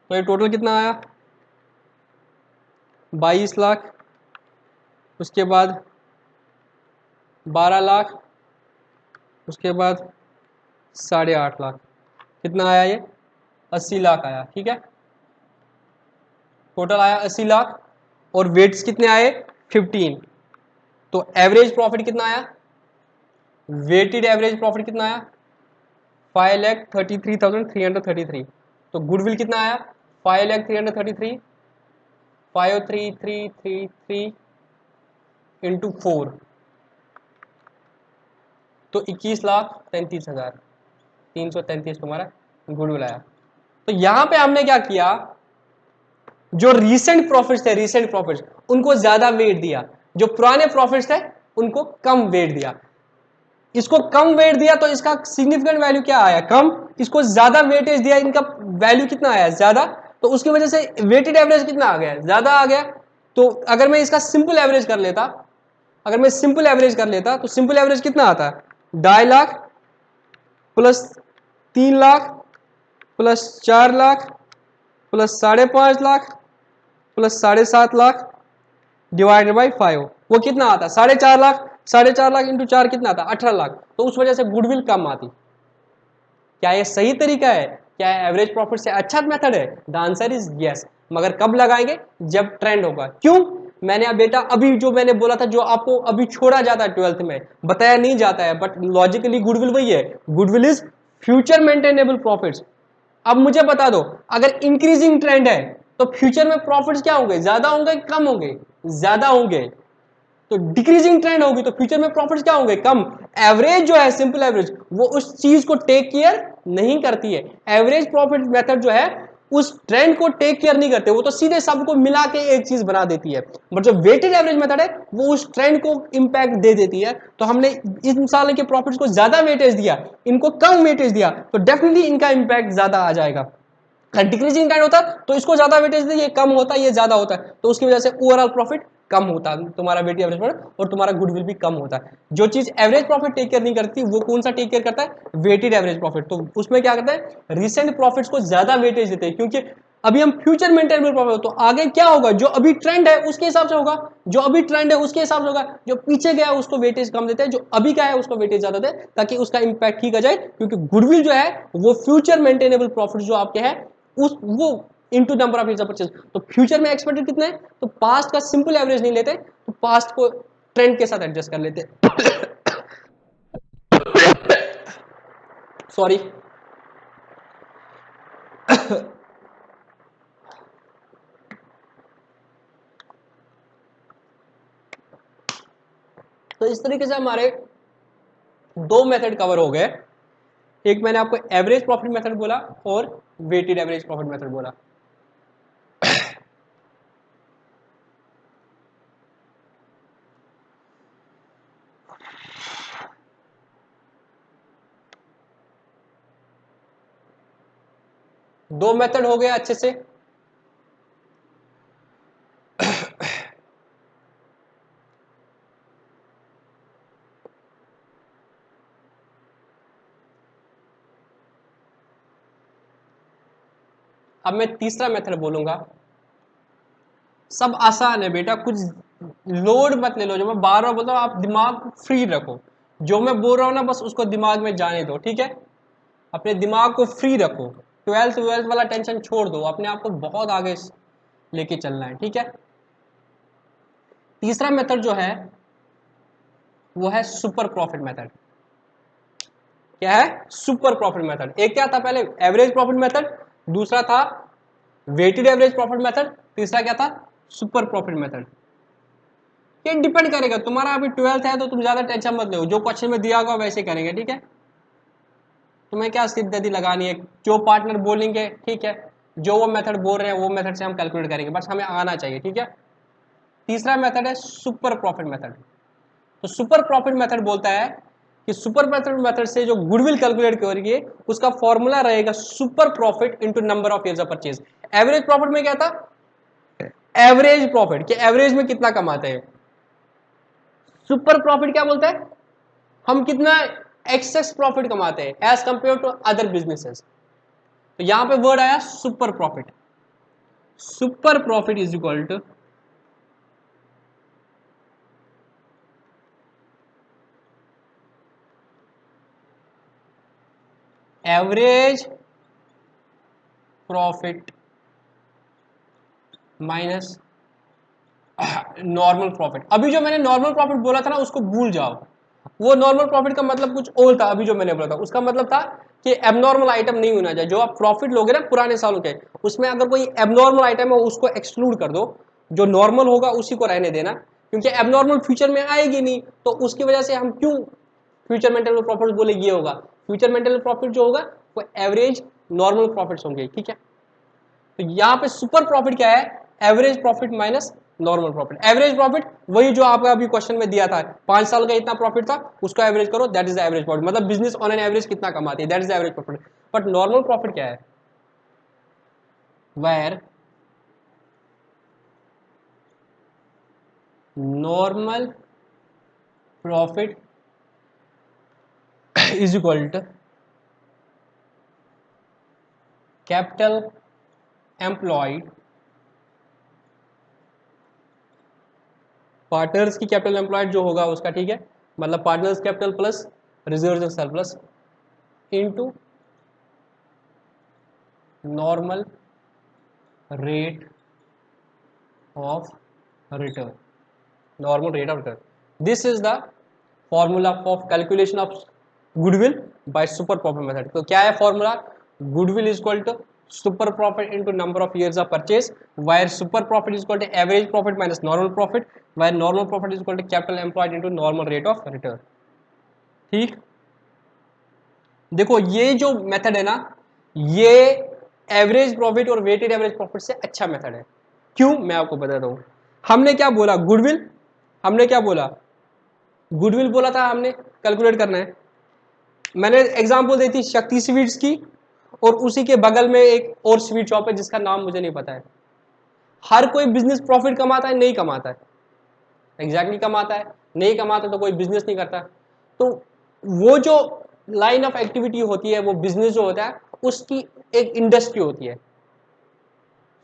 तो ये टोटल कितना आया 22 लाख, उसके बाद 12 लाख, उसके बाद 8.5 लाख, कितना आया ये 80 लाख आया, ठीक है, टोटल आया 80 लाख, और वेट्स कितने आए 15। तो एवरेज प्रॉफिट कितना आया, वेटेड एवरेज प्रॉफिट कितना आया 5,33,333। तो गुडविल कितना आया 5,333, 5,3333 इंटू 4, तो 21,33,333 तुम्हारा गुडविल आया। तो यहां पे हमने क्या किया, जो रीसेंट प्रॉफिट्स थे, रीसेंट प्रॉफिट्स उनको ज्यादा वेट दिया, जो पुराने प्रॉफिट्स थे उनको कम वेट दिया। इसको कम वेट दिया तो इसका सिग्निफिकेंट वैल्यू क्या आया कम, इसको ज्यादा वेटेज दिया, इनका वैल्यू कितना आया ज्यादा, तो उसकी वजह से वेटेड एवरेज कितना आ गया ज्यादा आ गया। तो अगर मैं इसका सिंपल एवरेज कर लेता, अगर मैं सिंपल एवरेज कर लेता तो सिंपल एवरेज कितना आता है 2.5 lakh plus 3 lakh plus 4 lakh plus 5.5 lakh plus 7.5 lakh divided by 5, वो कितना आता 4.5 लाख, 4.5 लाख इंटू 4 कितना आता 18 लाख। तो उस वजह से गुडविल कम आती। क्या ये सही तरीका है, क्या एवरेज प्रॉफिट से अच्छा मेथड है? The answer is yes. मगर कब लगाएंगे? जब ट्रेंड होगा। क्यों? मैंने अब बेटा अभी जो मैंने बोला था, जो आपको अभी छोड़ा जाता है 12th में, बताया नहीं जाता है, बट लॉजिकली गुडविल वही है। Goodwill is future maintainable profits. अब मुझे बता दो, अगर इंक्रीजिंग ट्रेंड है तो फ्यूचर में प्रॉफिट्स क्या होंगे? ज्यादा होंगे, कम होंगे? ज्यादा होंगे। तो डिक्रीजिंग ट्रेंड होगी तो फ्यूचर में प्रॉफिट्स क्या होंगे? कम। एवरेज जो है, सिंपल एवरेज, वो उस चीज को टेक केयर नहीं करती है। एवरेज प्रॉफिट मेथड जो है उस ट्रेंड को टेक केयर नहीं करते, वो तो सीधे सबको मिला के एक चीज बना देती है। बट जो वेटेड एवरेज मेथड है वो उस ट्रेंड को इंपैक्ट दे देती है। तो हमने इन साल के प्रॉफिट्स को ज्यादा वेटेज दिया, इनको कम वेटेज दिया, तो डेफिनेटली इनका इंपैक्ट ज्यादा आ जाएगा। डिक्रीजिंग ट्रेंड होता तो इसको ज्यादा वेटेज दे, ये कम होता, ये ज्यादा होता है, तो उसकी वजह से ओवरऑल प्रॉफिट कम होता है, तुम्हारा वेटेड एवरेज प्रॉफिट, और तुम्हारा गुडविल भी कम होता है। जो चीज एवरेज प्रॉफिट टेक केयर नहीं करती, वो कौन सा टेक केयर करता है? Weighted average profit. तो उसमें क्या करता है? रिसेंट प्रॉफिट्स को ज्यादा वेटेज देते हैं, क्योंकि अभी हम फ्यूचर मेंटेनेबल प्रॉफिट, तो आगे क्या होगा? जो अभी ट्रेंड है उसके हिसाब से होगा, जो अभी ट्रेंड है उसके हिसाब से होगा, जो पीछे गया उसको वेटेज कम देते हैं, जो अभी का है उसको वेटेज ज्यादा देते हैं, ताकि उसका इंपैक्ट ठीक आ जाए। क्योंकि गुडविल जो है वो फ्यूचर मेंटेनेबल प्रॉफिट जो आपके है उस वो into number of years purchase. तो फ्यूचर में एक्सपेक्टेड कितने हैं? तो पास्ट का सिंपल एवरेज नहीं लेते, तो पास्ट को ट्रेंड के साथ एडजस्ट कर लेते। सॉरी। तो इस तरीके से हमारे दो मेथड कवर हो गए। एक मैंने आपको एवरेज प्रॉफिट मेथड बोला और वेटेड एवरेज प्रॉफिट मेथड बोला। दो मेथड हो गए अच्छे से। अब मैं तीसरा मेथड बोलूंगा। सब आसान है बेटा, कुछ लोड मत ले लो। जो मैं बार बार बोलता हूँ, आप दिमाग फ्री रखो। जो मैं बोल रहा हूँ ना, बस उसको दिमाग में जाने दो, ठीक है? अपने दिमाग को फ्री रखो। ट्वेल्थ ट्वेल्थ वाला टेंशन छोड़ दो, अपने आप को बहुत आगे लेके चलना है, ठीक है? तीसरा मेथड जो है वो है सुपर प्रॉफिट मेथड। क्या है? Super profit method. एक क्या था पहले? Average profit method. दूसरा था वेटेड एवरेज प्रॉफिट मेथड। तीसरा क्या था? Super profit method. ये डिपेंड करेगा, तुम्हारा अभी 12th है तो तुम ज्यादा टेंशन मत लो, जो क्वेश्चन में दिया होगा वैसे करेंगे, ठीक है? तुम्हें क्या सिद्धि लगानी है? जो पार्टनर बोलेंगे, ठीक है, जो वो मेथड बोल रहे हैं वो मेथड से हम कैलकुलेट करेंगे, बस हमें आना चाहिए, ठीक है? तीसरा मेथड है सुपर प्रॉफिट मेथड। तो सुपर प्रॉफिट मेथड बोलता है कि सुपर प्रॉफिट मेथड से जो गुडविल कैलकुलेट करेंगे उसका फॉर्मूला रहेगा super profit into number of years of purchase. Average profit में क्या था? एवरेज प्रॉफिट कि एवरेज में कितना कमाते हैं। सुपर प्रॉफिट क्या बोलता है? हम कितना एक्सेस प्रॉफिट कमाते हैं as compare to other businesses. तो यहां पे वर्ड आया super profit. Super profit is equal to average profit minus normal profit. अभी जो मैंने नॉर्मल प्रॉफिट बोला था ना, उसको भूल जाओ। वो नॉर्मल प्रॉफिट का मतलब कुछ और था। अभी जो मैंने बोला था उसका मतलब था कि एबनॉर्मल आइटम नहीं होना चाहिए। जो आप प्रॉफिट लोगे ना पुराने सालों के, उसमें अगर कोई एबनॉर्मल आइटम है उसको एक्सक्लूड कर दो, जो नॉर्मल होगा उसी को रहने देना, क्योंकि एबनॉर्मल फ्यूचर में आएगी नहीं। तो उसकी वजह से हम क्यों फ्यूचर मेंटल प्रॉफिट बोले? ये होगा फ्यूचर मेंटल प्रॉफिट जो होगा वो एवरेज नॉर्मल प्रॉफिट्स होंगे, ठीक है? तो यहाँ पे सुपर प्रॉफिट क्या है? Average profit minus normal profit. Average profit वही जो आपका अभी क्वेश्चन में दिया था, 5 साल का इतना प्रॉफिट था, उसको एवरेज करो, दैट इज एवरेज प्रॉफिट। मतलब बिजनेस ऑन एन एवरेज कितना कमाती है, that is average profit. But normal profit क्या है? Where normal profit is equal to capital employed, partners की कैपिटल एम्प्लॉयड जो होगा उसका, ठीक है, मतलब partners capital plus reserve surplus into normal rate of return, normal rate of return. This is the formula for calculation of goodwill by super profit method. तो क्या है formula? Goodwill is equal to super profit into number of years of purchase, where super profit is equal to average profit minus normal profit, where normal profit is equal to capital employed into normal rate of return. ठीक, देखो ये जो method है ना, ये average profit और weighted average profit से अच्छा मेथड है. क्यों, मैं आपको बताता हूं. हमने क्या बोला, गुडविल, हमने क्या बोला, गुडविल बोला था हमने कैलकुलेट करना है. मैंने एग्जांपल दी थी शक्ति स्वीट्स की, और उसी के बगल में एक और स्वीट शॉप है जिसका नाम मुझे नहीं पता है. हर कोई बिजनेस प्रॉफिट कमाता है, नहीं कमाता है, एग्जैक्टली कमाता है, नहीं कमाता तो कोई बिजनेस नहीं करता. तो वो जो लाइन ऑफ एक्टिविटी होती है, वो बिजनेस जो होता है उसकी एक इंडस्ट्री होती है.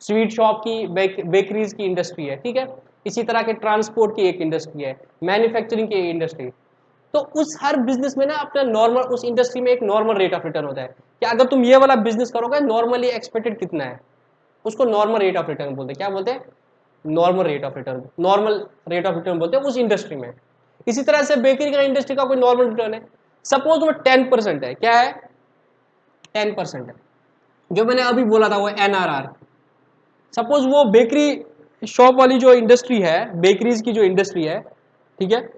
स्वीट शॉप की, बेकरीज की इंडस्ट्री है, ठीक है. इसी तरह के ट्रांसपोर्ट की एक इंडस्ट्री है, मैन्युफैक्चरिंग की इंडस्ट्री. तो उस हर बिजनेस में ना अपना नॉर्मल, उस इंडस्ट्री में एक नॉर्मल रेट ऑफ रिटर्न होता है कि अगर तुम ये वाला बिजनेस करोगे नॉर्मली एक्सपेक्टेड कितना है, उसको नॉर्मल रेट ऑफ रिटर्न बोलते हैं. क्या बोलते हैं, normal rate of return, normal rate of return बोलते हैं उस इंडस्ट्री में. इसी तरह से बेकरी का इंडस्ट्री का कोई नॉर्मल रिटर्न है, सपोज वो 10% है. क्या है, 10% है. जो मैंने अभी बोला था वो NRR. सपोज वो बेकरी शॉप वाली जो इंडस्ट्री है, बेकरीज की जो इंडस्ट्री है, ठीक है,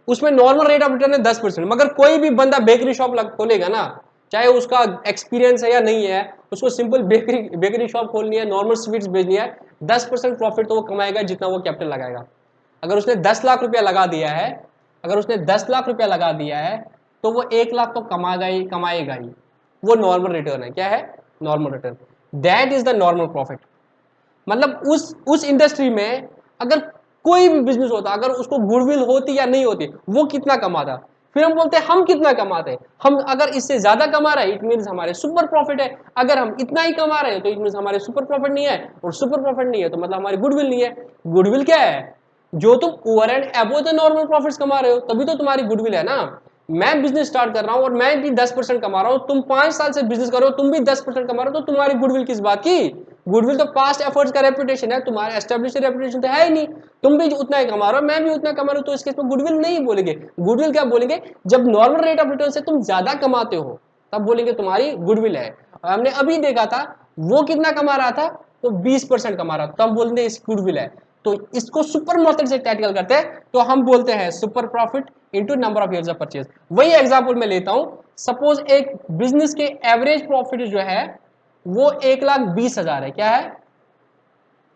उसमें नॉर्मल रेट ऑफ रिटर्न है 10%. मगर कोई भी बंदा बेकरी शॉप खोलेगा ना, चाहे उसका एक्सपीरियंस है या नहीं है, उसको सिंपल बेकरी शॉप खोलनी है, नॉर्मल स्वीट्स बेचनी है, 10% प्रॉफिट तो वो कमाएगा जितना वो कैपिटल लगाएगा. अगर उसने 10 लाख रुपया लगा दिया है, अगर उसने 10 लाख रुपया लगा दिया है, तो वो 1 लाख तो कमाएगा ही. वो नॉर्मल रिटर्न है. क्या है, normal return. That is the normal profit. मतलब उस इंडस्ट्री में अगर कोई भी बिजनेस होता, अगर उसको गुडविल होती या नहीं होती, वो कितना कमाता. फिर हम बोलते हैं हम कितना कमाते हैं, हम अगर इससे ज्यादा कमा रहे हैं इट मीन्स हमारे सुपर प्रॉफिट है, अगर हम इतना ही कमा रहे हैं तो इट मीन्स हमारे सुपर प्रॉफिट नहीं है, और सुपर प्रॉफिट नहीं है तो मतलब हमारी गुडविल नहीं है. गुडविल क्या है, जो तुम over and above the normal profits कमा रहे हो तभी तो तुम्हारी गुडविल है ना. मैं बिजनेस स्टार्ट कर रहा हूं और मैं भी 10% कमा रहा हूं, तुम 5 साल से बिजनेस कर रहे हो, तुम भी 10% कमा रहे हो, तो तुम्हारी गुडविल किस बात की. गुडविल तो पास्ट एफर्ट्स का रेपुटेशन है, तुम्हारा एस्टेब्लिश रेपुटेशन तो है ही नहीं. तुम भी उतना ही कमा रहे हो, मैं भी उतना कमा रहा हूं, तो इस केस में गुडविल नहीं बोलेंगे. गुडविल क्या बोलेंगे, जब नॉर्मल रेट ऑफ रिटर्न से तुम ज्यादा कमाते हो तब बोलेंगे तुम्हारी गुडविल है. हमने अभी देखा था वो कितना कमा रहा था, तो 20% कमा रहा था, तब बोलेंगे इस गुडविल है. तो इसको सुपर मेथड से टैकल करते हैं, तो हम बोलते हैं super profit into number of years of purchase. वही एग्जांपल मैं लेता हूं, सपोज एक बिजनेस के एवरेज प्रॉफिट जो है वो 1,20,000 है. क्या है,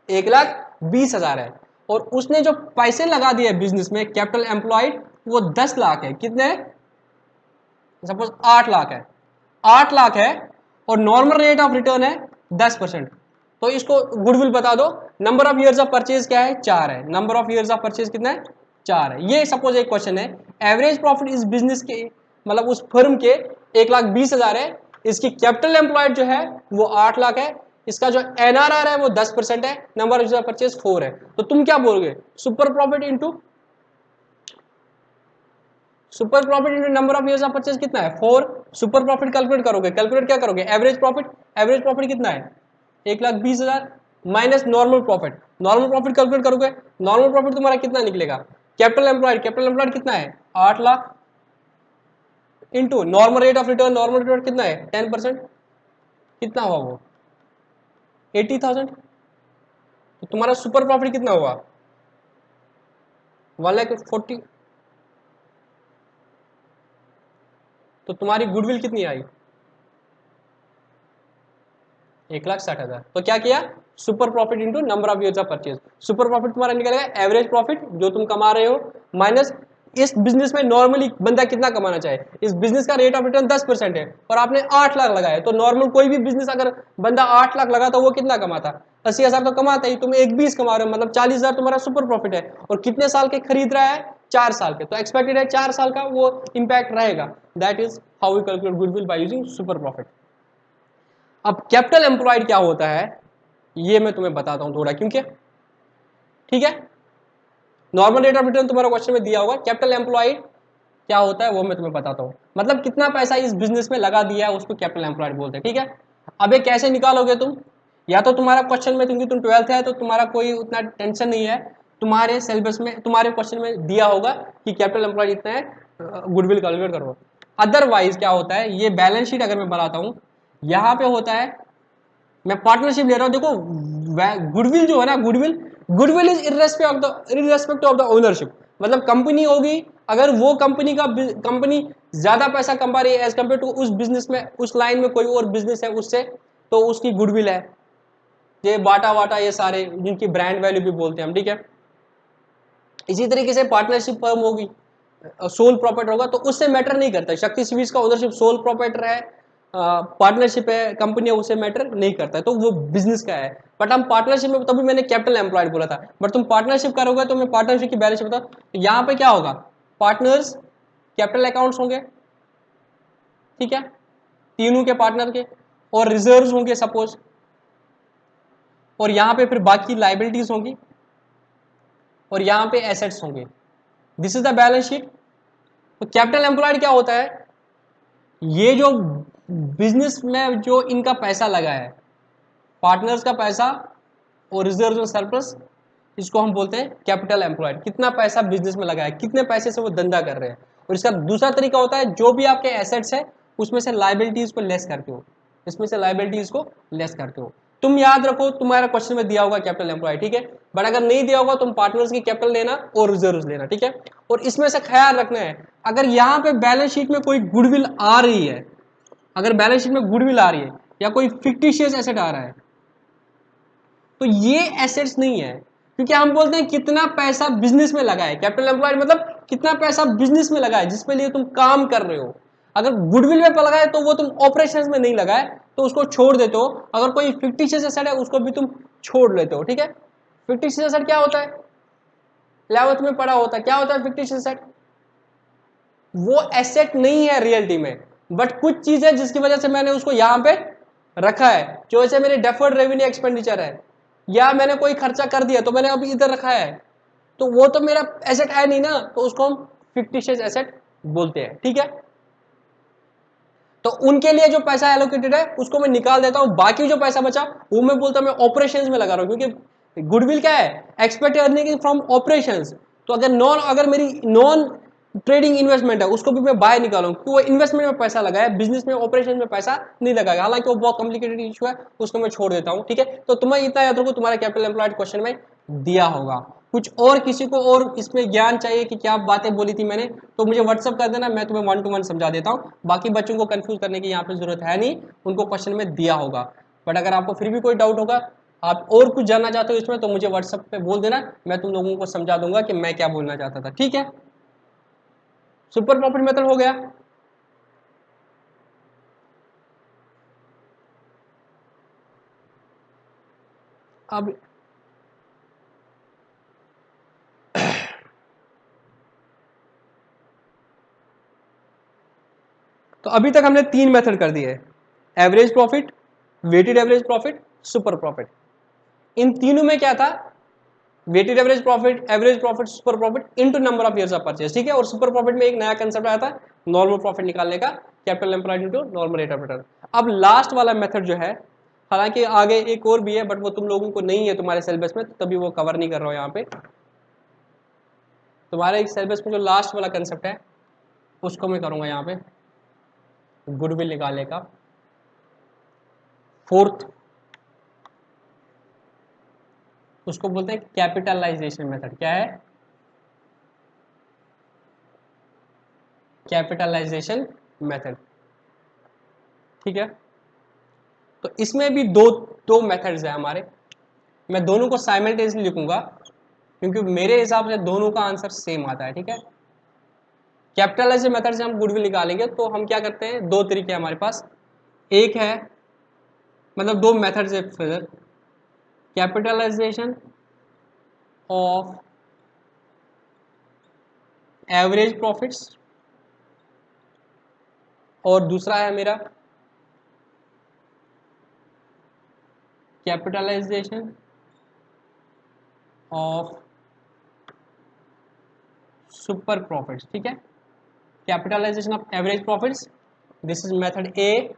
1,20,000 है, और उसने जो पैसे लगा दिए बिजनेस में, कैपिटल एम्प्लॉयड, वो 10 लाख है. कितने, सपोज 8 लाख है, 8 लाख है, और नॉर्मल रेट ऑफ रिटर्न है 10%. तो इसको गुडविल बता दो. Number of years of purchase क्या है, 4 है. Number of years of purchase कितना है, 4 है. ये सपोज एक क्वेश्चन है. एवरेज प्रॉफिट इस बिजनेस के, मतलब उस फर्म के 1,20,000 है, इसकी कैपिटल एम्प्लॉयड जो है वो 8 लाख है, इसका जो NRR है वो 10% है, नंबर ऑफ परचेज 4 है. तो तुम क्या बोलोगे, super profit into super profit into number of years of purchase कितना है, 4. सुपर प्रॉफिट कैलकुलेट करोगे, कैलकुलेट क्या करोगे, एवरेज प्रॉफिट. एवरेज प्रॉफिट कितना है, 1,20,000 minus normal profit. Normal profit calculate करोगे, नॉर्मल प्रॉफिट तुम्हारा कितना निकलेगा, कैपिटल एम्प्लॉयड, कैपिटल एम्प्लॉयड कितना है 8 lakh, into normal rate of return, normal rate कितना है 10%, कितना हुआ वो 80,000. तो तुम्हारा सुपर प्रॉफिट कितना हुआ 1,40,000. तो तुम्हारी गुडविल कितनी आई 1,60,000. तो क्या किया, super profit into number of years of purchase. Super profit तुम्हारा निकलेगा एवरेज प्रॉफिट जो तुम कमा रहे हो, माइनस इस बिजनेस में नॉर्मली बंदा कितना कमाना चाहे. इस बिजनेस का रेट ऑफ रिटर्न 10% है और आपने 8 लाख लगाया, तो नॉर्मल कोई भी बिजनेस अगर बंदा 8 लाख लगा तो वो कितना कमाता, 80,000 तो कमाता ही. तुम 1,20 कमा रहे हो, मतलब 40,000 तुम्हारा सुपर प्रॉफिट है. और कितने साल के खरीद रहा है, 4 साल के, तो एक्सपेक्टेड है 4 साल का वो इंपैक्ट रहेगा. That is how we calculate goodwill by using super profit. अब कैपिटल एम्प्लॉयड क्या होता है ये मैं तुम्हें बताता हूं थोड़ा, क्योंकि ठीक है, नॉर्मल रेट ऑफ रिटर्न तुम्हारा क्वेश्चन में दिया होगा, कैपिटल एम्प्लॉयड क्या होता है वो मैं तुम्हें बताता हूं. मतलब कितना पैसा इस बिजनेस में लगा दिया है उसको कैपिटल एम्प्लॉयड बोलते हैं. ठीक है, अब ये कैसे निकालोगे तुम? या तो तुम्हारा क्वेश्चन में, क्योंकि तुम 12th है तो तुम्हारा कोई उतना टेंशन नहीं है, तुम्हारे सिलेबस में तुम्हारे क्वेश्चन में दिया होगा कि कैपिटल एम्प्लॉयड इतना है, गुडविल कैलकुलेट करो। अदरवाइज क्या होता है, ये बैलेंस शीट अगर मैं बनाता हूँ, यहाँ पे होता है, मैं पार्टनरशिप ले रहा हूँ, देखो गुडविल जो है ना, goodwill is irrespective of the ownership. मतलब कंपनी होगी, अगर वो कंपनी ज्यादा पैसा कमा रही है एज कम्पेयर टू उस बिजनेस में, उस लाइन में कोई और बिजनेस है उससे, तो उसकी गुडविल है। ये बाटा वाटा ये सारे जिनकी ब्रांड वैल्यू भी बोलते हैं हम, ठीक है। इसी तरीके से पार्टनरशिप फर्म होगी, सोल प्रॉपर्टर होगा, तो उससे मैटर नहीं करता। शक्ति स्वीट्स का ओनरशिप सोल प्रॉपर्टर है, पार्टनरशिप है, कंपनी है, उससे मैटर नहीं करता है, तो वो बिजनेस का है। बट हम पार्टनरशिप में, तभी मैंने कैपिटल एम्प्लॉयड बोला था। बट तुम पार्टनरशिप करोगे तो मैं पार्टनरशिप की बैलेंस शीट बताऊं, तो यहाँ पे क्या होगा, पार्टनर्स कैपिटल अकाउंट्स होंगे, ठीक है, तीनों के पार्टनर के, और रिजर्व्स होंगे सपोज, और यहाँ पे फिर बाकी लाइबिलिटीज होंगी, और यहाँ पे एसेट्स होंगे। This is the balance sheet. तो कैपिटल एम्प्लॉयड क्या होता है, ये जो बिजनेस में जो इनका पैसा लगा है, पार्टनर्स का पैसा और रिजर्व और सरप्लस, इसको हम बोलते हैं कैपिटल एम्प्लॉयड। कितना पैसा बिजनेस में लगा है, कितने पैसे से वो धंधा कर रहे हैं। और इसका दूसरा तरीका होता है, जो भी आपके एसेट्स है उसमें से लाइबिलिटीज को लेस करते हो, इसमें से लाइबिलिटीज को लेस करते हो। तुम याद रखो, तुम्हारा क्वेश्चन में दिया होगा कैपिटल एम्प्लॉयड, ठीक है। बट अगर नहीं दिया होगा, तुम पार्टनर्स की कैपिटल लेना और रिजर्व लेना, ठीक है। और इसमें से ख्याल रखना है, अगर यहाँ पे बैलेंस शीट में कोई गुडविल आ रही है, अगर बैलेंस शीट में गुडविल आ रही है या कोई फिक्टिशियस एसेट आ रहा है, तो ये एसेट्स नहीं है, क्योंकि हम बोलते हैं कितना पैसा बिजनेस में लगा है। कैपिटल एम्प्लॉयड मतलब कितना पैसा बिजनेस में लगा है, जिसके लिए तुम काम कर रहे हो। अगर गुडविल में लगा है तो वो तुम ऑपरेशंस में नहीं लगा है, तो उसको छोड़ देते हो। अगर कोई फिक्टिशियस एसेट है उसको भी तुम छोड़ लेते हो, ठीक है। फिक्टिशियस एसेट क्या होता है, 11th में पढ़ा होता है, क्या होता है फिक्टिशियस एसेट? वो एसेट नहीं है रियलिटी में, बट कुछ चीज है जिसकी वजह से मैंने उसको यहां पे रखा है, जो ऐसे मेरे डेफर्ड रेवेन्यू एक्सपेंडिचर है, या मैंने कोई खर्चा कर दिया तो मैंने अभी इधर रखा है, तो वो तो मेरा एसेट है नहीं ना, तो उसको हम फिक्टिशियस एसेट बोलते हैं, ठीक है। तो उनके लिए जो पैसा एलोकेटेड है उसको मैं निकाल देता हूं, बाकी जो पैसा बचा वो मैं बोलता हूं मैं ऑपरेशंस में लगा रहा हूं, क्योंकि गुडविल क्या है, एक्सपेक्टेड अर्निंग फ्रॉम ऑपरेशंस। तो अगर मेरी नॉन ट्रेडिंग इन्वेस्टमेंट है उसको भी मैं बाहर निकालूं, क्योंकि वो इन्वेस्टमेंट में पैसा लगा है, बिजनेस में ऑपरेशन में पैसा नहीं लगाएगा, हालांकि वो बहुत कॉम्प्लिकेटेड इशू है, उसको मैं छोड़ देता हूं, ठीक है। तो तुम्हें इतना याद रखो, तुम्हारा कैपिटल एम्प्लॉयड क्वेश्चन में दिया होगा। कुछ और किसी को और इसमें ज्ञान चाहिए कि क्या बातें बोली थी मैंने, तो मुझे व्हाट्सअप कर देना, मैं तुम्हें 1 to 1 समझा देता हूं। बाकी बच्चों को कंफ्यूज करने की यहाँ पे जरूरत है नहीं, उनको क्वेश्चन में दिया होगा। बट अगर आपको फिर भी कोई डाउट होगा, आप और कुछ जानना चाहते हो इसमें, तो मुझे व्हाट्सएप पे बोल देना, मैं तुम लोगों को समझा दूंगा कि मैं क्या बोलना चाहता था, ठीक है। सुपर प्रॉफिट मेथड हो गया। अब तो अभी तक हमने 3 मेथड कर दिए, average profit, weighted average profit, super profit. इन तीनों में क्या था, weighted average profit, super profit into number of years of purchase, ठीक है। और सुपर प्रॉफिट में एक नया कंसेप्ट आया था, नॉर्मल प्रॉफिट निकालने का, capital employed into normal rate of return. अब लास्ट वाला मेथड जो है, हालांकि आगे एक और भी है, बट वो तुम लोगों को नहीं है तुम्हारे सिलेबस में, तो तभी वो कवर नहीं कर रहा हूं यहाँ पे। तुम्हारे सिलेबस में जो लास्ट वाला कंसेप्ट है उसको मैं करूंगा यहाँ पे, गुडविल निकालने का, फोर्थ, उसको बोलते हैं कैपिटलाइजेशन मेथड। क्या है, कैपिटलाइजेशन मेथड, ठीक है। तो इसमें भी दो दो मेथड्स है हमारे, मैं दोनों को साइमल्टेनियसली लिखूंगा, क्योंकि मेरे हिसाब से दोनों का आंसर सेम आता है, ठीक है। कैपिटलाइजेशन मेथड से हम गुडविल निकालेंगे, तो हम क्या करते हैं, दो तरीके हमारे पास, एक है, मतलब दो मेथड्स है फिर, कैपिटलाइजेशन ऑफ एवरेज प्रॉफिट्स, और दूसरा है मेरा कैपिटलाइजेशन ऑफ सुपर प्रॉफिट्स, ठीक है। Capitalisation of average profits, this is method A,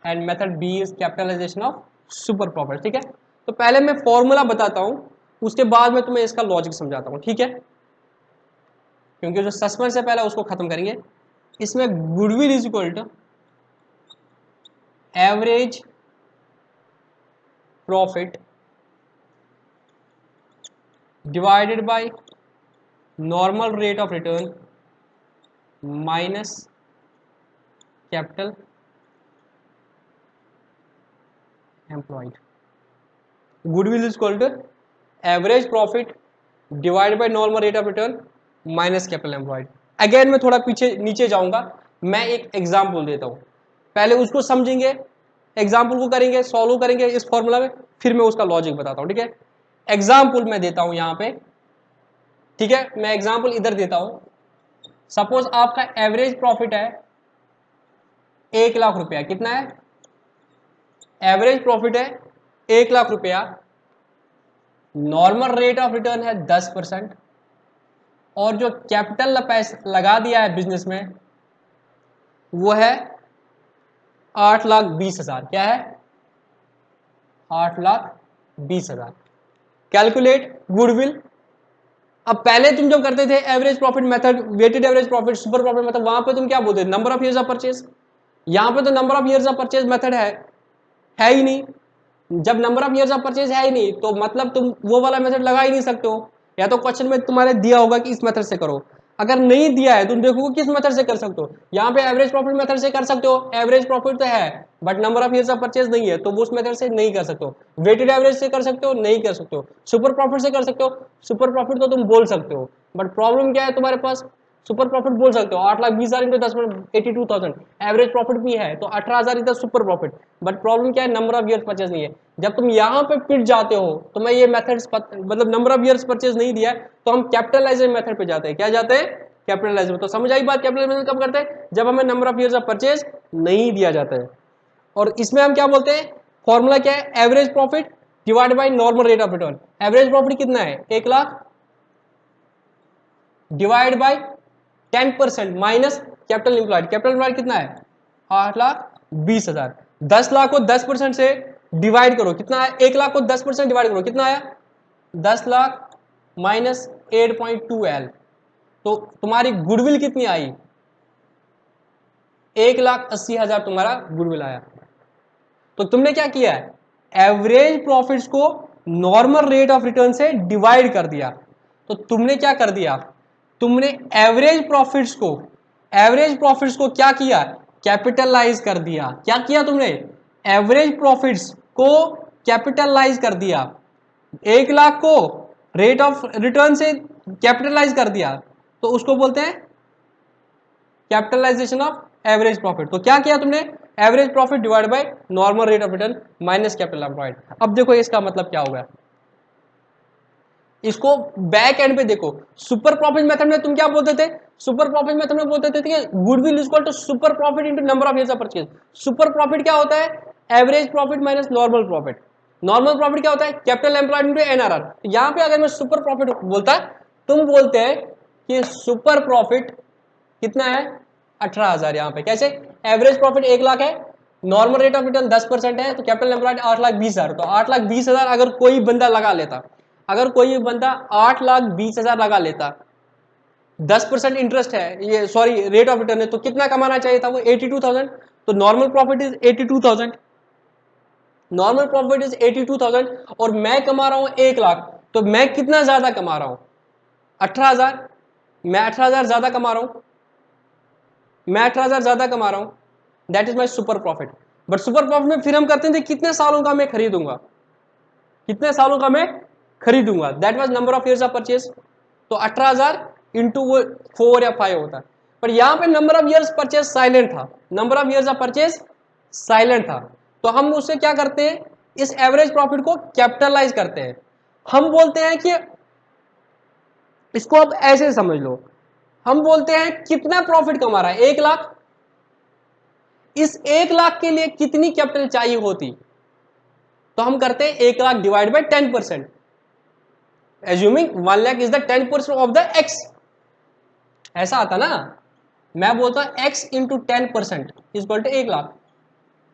and method B is capitalisation of super profit. ठीक है, तो पहले मैं फॉर्मूला बताता हूं, उसके बाद में तुम्हें इसका लॉजिक समझाता हूं। ठीक है, क्योंकि जो सस्पेंस है पहले उसको खत्म करेंगे। इसमें goodwill is equal to average profit divided by normal rate of return minus capital employed. Goodwill is equal to average profit divide by normal rate of return minus capital employed. Again मैं थोड़ा पीछे नीचे जाऊंगा, मैं एक example देता हूं, पहले उसको समझेंगे, एग्जांपल को करेंगे, सॉल्व करेंगे इस फॉर्मूला में, फिर मैं उसका लॉजिक बताता हूं। ठीक है, एग्जांपल मैं देता हूं यहां पे। ठीक है, मैं एग्जांपल इधर देता हूं। सपोज आपका एवरेज प्रॉफिट है 1,00,000 रुपया। कितना है? एवरेज प्रॉफिट है 1,00,000 रुपया, नॉर्मल रेट ऑफ रिटर्न है 10%, और जो कैपिटल लगा दिया है बिजनेस में वो है 8,20,000। क्या है? 8,20,000। Calculate goodwill. अब पहले तुम जो करते थे average profit method, weighted average profit, super profit method, वहां पे तुम क्या बोलते थे? Number of years of purchase. यहां पे तो number of years of purchase method है ही नहीं। जब number of years of purchase है ही नहीं तो मतलब तुम वो वाला मेथड लगा ही नहीं सकते हो। या तो क्वेश्चन में तुम्हारे दिया होगा कि इस मेथड से करो, अगर नहीं दिया है तुम देखोगे किस मेथड से कर सकते हो। यहाँ पे एवरेज प्रॉफिट मेथड से कर सकते हो, एवरेज प्रॉफिट तो है but number of years of purchase नहीं है, तो वो उस मेथड से नहीं कर सकते हो। वेटेड एवरेज से कर सकते हो, नहीं कर सकते हो। सुपर प्रॉफिट से कर सकते हो, सुपर प्रॉफिट तो तुम बोल सकते हो, बट प्रॉब्लम क्या है तुम्हारे पास? सुपर प्रॉफिट बोल सकते हो 8,20,000 इंटू 10 82,000, एवरेज प्रॉफिट भी है तो 18,000 इधर सुपर प्रॉफिट, बट प्रॉब्लम क्या है? नंबर ऑफ ईयर्स परचेज नहीं है। जब तुम यहाँ पे पिट जाते हो तो मैं ये मेथड्स मतलब नंबर ऑफ ईयर्स परचेज नहीं दिया तो हम कैपिटलाइजेशन मेथड पे जाते हैं। क्या जाते हैं? कैपिटलाइजेशन। तो समझ आई बात? कैपिटलाइजेशन कब करते हैं? जब हमें number of years of purchase नहीं दिया जाता है। और इसमें हम क्या बोलते हैं? फॉर्मूला क्या है? Average profit divide by normal rate of return. Average profit कितना है? 1,00,000 divide by 10% minus capital employed. Capital employed कितना है? 8,20,000। 10,00,000 को 10% से डिवाइड करो, कितना है? 1,00,000 को 10% डिवाइड करो, कितना आया? 10,00,000 माइनस 8.2L। तो तुम्हारी गुडविल कितनी आई? 1,80,000 तुम्हारा गुडविल आया। तो तुमने क्या किया है? एवरेज प्रॉफिट्स को नॉर्मल रेट ऑफ रिटर्न से डिवाइड कर दिया। तो तुमने क्या कर दिया? तुमने एवरेज प्रॉफिट्स को क्या किया? कैपिटलाइज कर दिया। क्या किया तुमने? एवरेज प्रॉफिट्स को कैपिटलाइज कर दिया। 1,00,000 को रेट ऑफ रिटर्न से कैपिटलाइज कर दिया, तो उसको बोलते हैं कैपिटलाइजेशन ऑफ एवरेज प्रॉफिट। तो क्या किया तुमने? Average profit divide by normal rate of return minus capital employed. अब देखो इसका मतलब क्या होगा, इसको बैक एंड पे देखो। सुपर प्रॉफिट मेथड में तुम क्या बोलते थे? सुपर प्रॉफिट मेथड में बोलते थे कि goodwill is equal to super profit into number of years of purchase. Super profit क्या होता है? Average profit minus normal profit. Normal profit क्या होता है? Capital employed into NRR. यहां पे अगर मैं सुपर प्रॉफिट बोलता, तुम बोलते हैं कि सुपर प्रॉफिट कितना है? 18,000। यहाँ पे कैसे? एवरेज प्रॉफिट 1,00,000 है, नॉर्मल रेट ऑफ रिटर्न 10% है, तो कैपिटल एम्प्लॉयड 8,20,000। तो 8,20,000 अगर कोई बंदा लगा लेता, अगर कोई बंदा 8,20,000 लगा लेता, 10% इंटरेस्ट है, ये सॉरी रेट ऑफ रिटर्न है, तो कितना कमाना चाहिए था वो? 82,000। तो normal profit is 82,000। Normal profit is 82,000 और मैं कमा रहा हूं 1,00,000, तो मैं कितना ज्यादा कमा रहा हूं? 18,000। मैं 18,000 ज्यादा कमा रहा हूं, मैं 18,000 ज्यादा कमा रहा हूं, that is my super profit. But super profit में फिर हम करते थे कितने सालों का मैं खरीदूंगा, कितने सालों का मैं खरीदूंगा, that was number of years of purchase. तो 18,000 इंटू वो 4 या 5 होता है। पर यहां पे number of years purchase silent था, number of years of purchase silent था। तो हम उससे क्या करते हैं? इस एवरेज प्रॉफिट को कैपिटलाइज करते हैं। हम बोलते हैं कि इसको अब ऐसे समझ लो, हम बोलते हैं कितना प्रॉफिट कमा रहा है? 1,00,000। इस 1,00,000 के लिए कितनी कैपिटल चाहिए होती? तो हम करते हैं 1,00,000 divide by 10%, assuming 1,00,000 is the 10% of the x. ऐसा आता ना, मैं बोलता हूं x into 10% is equal to 1,00,000।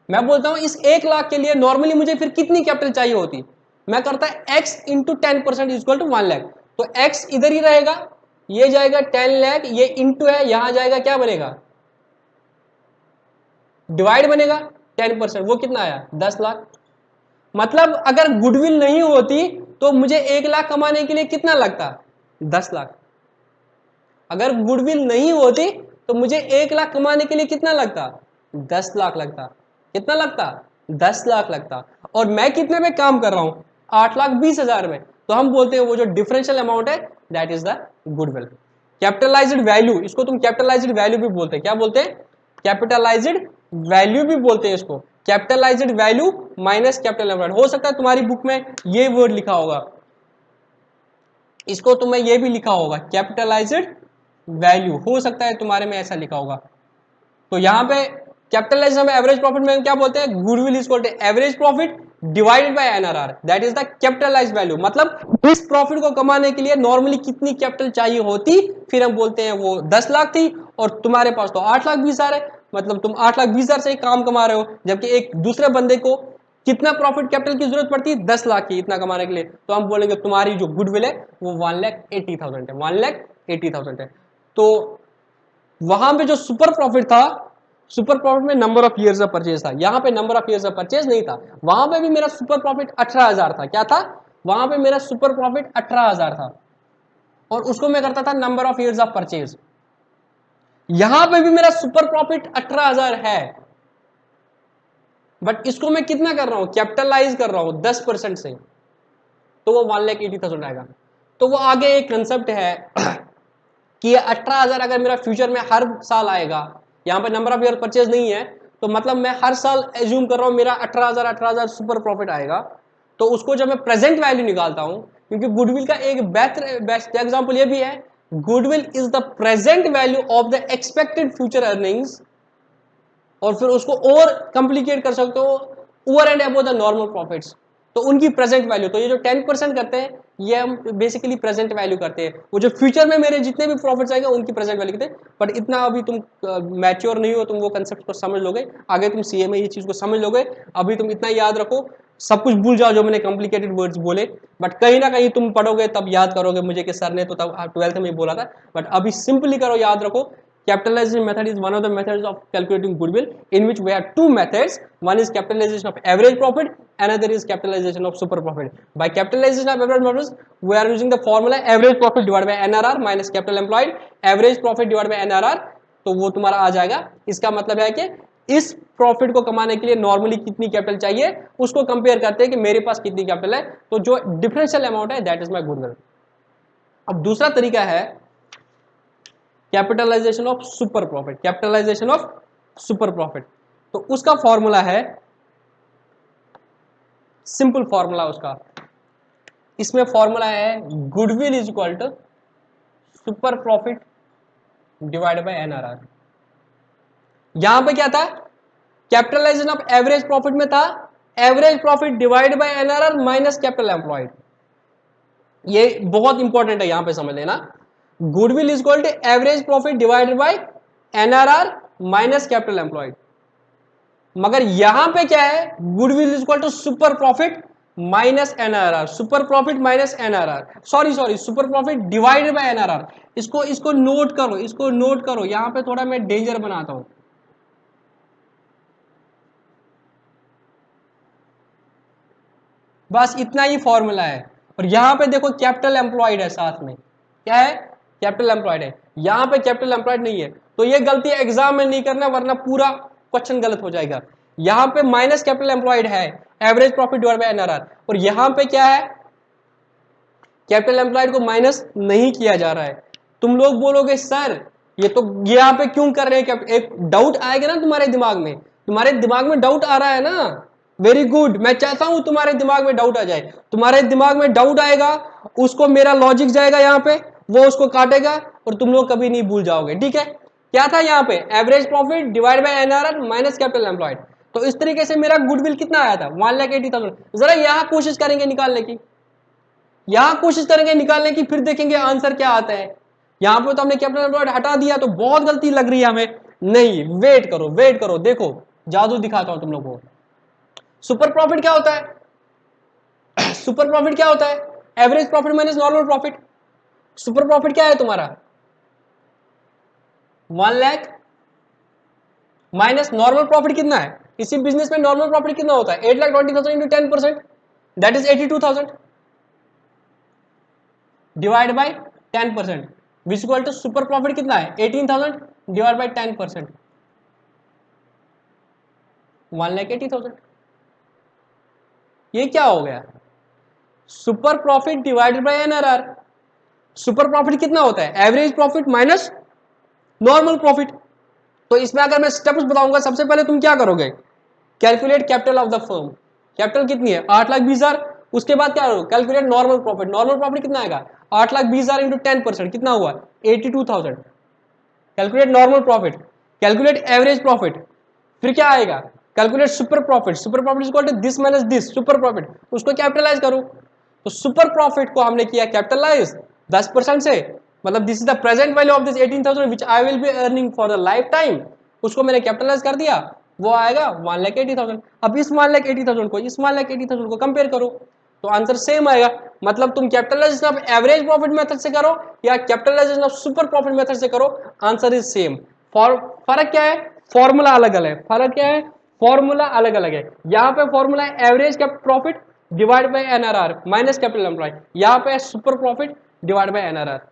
मैं बोलता हूं इस 1 लाख के लिए नॉर्मली मुझे फिर कितनी कैपिटल चाहिए होती, मैं करता है x into 10% equal to 1 lakh, तो x इधर ही रहेगा, ये जाएगा 10 लाख, ये इंटू है, यहां जाएगा क्या बनेगा, डिवाइड बनेगा 10%, वो कितना आया 10 लाख। मतलब अगर गुडविल नहीं होती तो मुझे 1 लाख कमाने के लिए कितना लगता, 10 लाख। अगर गुडविल नहीं होती तो मुझे 1 लाख कमाने के लिए कितना लगता, 10 लाख लगता। कितना लगता, 10 लाख लगता। और मैं कितने में काम कर रहा हूं, 8,20,000 में। तो हम बोलते हैं वो जो डिफरेंशियल अमाउंट है that is the goodwill. Capitalised value, इसको तुम कैपिटलाइज्ड वैल्यू भी बोलते हैं, क्या बोलते हैं, कैपिटलाइज्ड वैल्यू भी बोलते हैं इसको। Capitalised value minus capital employed. हो सकता है तुम्हारी बुक में ये वर्ड लिखा होगा, इसको तुम्हें ये भी लिखा होगा कैपिटलाइज्ड वैल्यू, हो सकता है तुम्हारे में ऐसा लिखा होगा। तो यहां पे कैपिटलाइज्ड हम एवरेज प्रॉफिट में क्या बोलते हैं, goodwill is equal to average profit divided by NRR, that is the capitalised value. मतलब इस प्रॉफिट को कमाने के लिए नॉर्मली कितनी कैपिटल चाहिए होती, फिर हम बोलते हैं वो 10 लाख थी और तुम्हारे पास तो 8,20,000 है, मतलब तुम 8,20,000 से ही काम कमा रहे हो, जबकि एक दूसरे बंदे को कितना प्रॉफिट कैपिटल की जरूरत पड़ती है, 10 लाख की, इतना कमाने के लिए। तो हम बोलेंगे तुम्हारी जो गुडविल है वो 1,80,000 है, 1,80,000 है। तो वहां पे जो सुपर प्रॉफिट था, सुपर प्रॉफिट में number of years of purchase था, यहां पे number of years of purchase नहीं था। वहां पे भी मेरा सुपर प्रॉफिट 18,000 था, क्या था, वहां पे मेरा सुपर प्रॉफिट 18,000 था और उसको मैं करता था number of years of purchase. यहां पे भी मेरा सुपर प्रॉफिट 18,000 है, बट इसको मैं कितना कर रहा हूं, कैपिटलाइज कर रहा हूं 10% से, तो वो 1,80,000 आएगा। तो वो आगे एक कंसेप्ट है कि ये 18,000 अगर मेरा फ्यूचर में हर साल आएगा, यहां पर नंबर ऑफ ईयर परचेज नहीं है, तो मतलब मैं हर साल एज्यूम कर रहा हूं मेरा 18,000 सुपर प्रॉफिट आएगा। तो उसको जब मैं प्रेजेंट वैल्यू निकालता हूं, क्योंकि गुडविल का एक बेस्ट एग्जांपल ये भी है, goodwill is the present value of the expected future earnings, और फिर उसको और कॉम्प्लिकेट कर सकते हो, over and above the normal profits, तो उनकी प्रेजेंट वैल्यू। तो ये जो 10% करते हैं ये हम बेसिकली प्रेजेंट वैल्यू करते हैं, वो जो फ्यूचर में मेरे जितने भी प्रॉफिट्स आएंगे उनकी प्रेजेंट वैल्यू करते हैं। बट इतना अभी तुम मैच्योर नहीं हो, तुम वो कंसेप्ट को समझ लोगे, आगे तुम सीए में ये चीज को समझ लोगे। अभी तुम इतना याद रखो, सब कुछ भूल जाओ जो मैंने कॉम्प्लिकेटेड वर्ड्स बोले, बट कहीं ना कहीं तुम पढ़ोगे तब याद करोगे मुझे कि सर ने तो तब 12th में बोला था। बट अभी सिंपली करो, याद रखो, capitalization method is one of the methods of calculating goodwill, in which we have two methods. One is capitalization of average profit, another is capitalization of super profit. By capitalization of average profit, we are using the formula average profit divided by NRR minus capital employed, average profit divided by NRR, तो वो तुम्हारा आ जाएगा। इसका मतलब है कि इस profit को कमाने के लिए नॉर्मली कितनी कैपिटल चाहिए, उसको कंपेयर करते हैं कि मेरे पास कितनी कैपिटल है, तो जो डिफरेंशियल अमाउंट है दैट इज माय गुडविल। अब दूसरा तरीका है capitalisation of super profit, capitalisation of super profit. तो उसका फॉर्मूला है, सिंपल फॉर्मूला उसका, इसमें फॉर्मूला है goodwill is equal to super profit divide by NRR. यहां पे क्या था, कैपिटलाइजेशन ऑफ एवरेज प्रॉफिट में था average profit divide by NRR minus capital employed. ये बहुत इंपॉर्टेंट है, यहां पे समझ लेना, goodwill is equal to average profit divided by NRR minus capital employed. मगर यहां पे क्या है, goodwill is equal to super profit minus NRR, super profit minus NRR, sorry super profit divided by NRR. इसको नोट करो, इसको note करो, यहां पे थोड़ा मैं डेंजर बनाता हूं। बस इतना ही फॉर्मूला है, और यहां पे देखो कैपिटल एम्प्लॉयड है साथ में, क्या है, कैपिटल एम्प्लॉयड है, यहां पे कैपिटल एम्प्लॉयड नहीं है। तो ये गलती एग्जाम में नहीं करना वरना पूरा क्वेश्चन गलत हो जाएगा। यहां पे माइनस कैपिटल एम्प्लॉयड है average profit divided by NRR, और यहां पे क्या है, कैपिटल एम्प्लॉयड को माइनस नहीं किया जा रहा है। तुम लोग बोलोगे सर ये तो यहां पे क्यों कर रहे हैं, एक डाउट आएगा ना तुम्हारे दिमाग में, तुम्हारे दिमाग में डाउट आ रहा है ना, वेरी गुड, मैं चाहता हूं तुम्हारे दिमाग में डाउट आ जाए। तुम्हारे दिमाग में डाउट आएगा, उसको मेरा लॉजिक जाएगा यहाँ पे, वो उसको काटेगा और तुम लोग कभी नहीं भूल जाओगे, ठीक है। क्या था यहाँ पे, average profit divide by NRR minus capital employed. तो इस तरीके से मेरा गुडविल कितना आया था, 1,80,000। जरा यहां कोशिश करेंगे निकालने की, यहां कोशिश करेंगे निकालने की, फिर देखेंगे आंसर क्या आता है। यहां पे तो हमने कैपिटल एम्प्लॉयड हटा दिया, तो बहुत गलती लग रही है हमें। नहीं, वेट करो वेट करो, देखो जादू दिखाता हूं तुम लोगों को। सुपर प्रॉफिट क्या होता है? सुपर प्रॉफिट क्या होता है? Average profit minus normal profit. Super profit क्या है तुम्हारा? 1 लाख माइनस नॉर्मल प्रॉफिट कितना है? इसी बिजनेस में नॉर्मल प्रॉफिट कितना होता है? 8,20,000 into 10%, that is 82,000 divide by 10%, which equal to super profit कितना है? 18,000 डिवाइड बाई 10%, 1,80,000। ये क्या हो गया? Super profit divided by NRR. Super profit कितना होता है? Average profit minus normal profit. तो इसमें अगर मैं स्टेप्स बताऊंगा, सबसे पहले तुम क्या करोगे? Calculate capital of the firm. Capital कितनी है? 8,20,000। उसके बाद क्या करोगे? Calculate normal profit. Normal profit कितना आएगा? 8,20,000 इंटू 10% कितना हुआ? 82,000। Calculate normal profit, calculate average profit, फिर क्या आएगा? Calculate super profit. Super profit equal to this minus this, super profit, उसको कैपिटलाइज करो। तो सुपर प्रॉफिट को हमने किया कैपिटलाइज 10% से, मतलब this is the present value of this 18,000 which I will be earning for the life time, उसको मैंने कैपिटलाइज कर दिया, वो आएगा 1,80,000। अब इस 1,80,000 को इस 1,80,000 को कंपेयर करो तो आंसर सेम आएगा। मतलब तुम capitalisation of average profit method से करो या capitalisation of super profit method से करो, आंसर इज सेम। फर्क क्या है? फॉर्मूला अलग अलग है। फर्क क्या है? फॉर्मूला अलग अलग है। यहाँ पे फॉर्मूला है average profit divide by NRR minus capital employ, यहाँ पे super profit divide by NRR.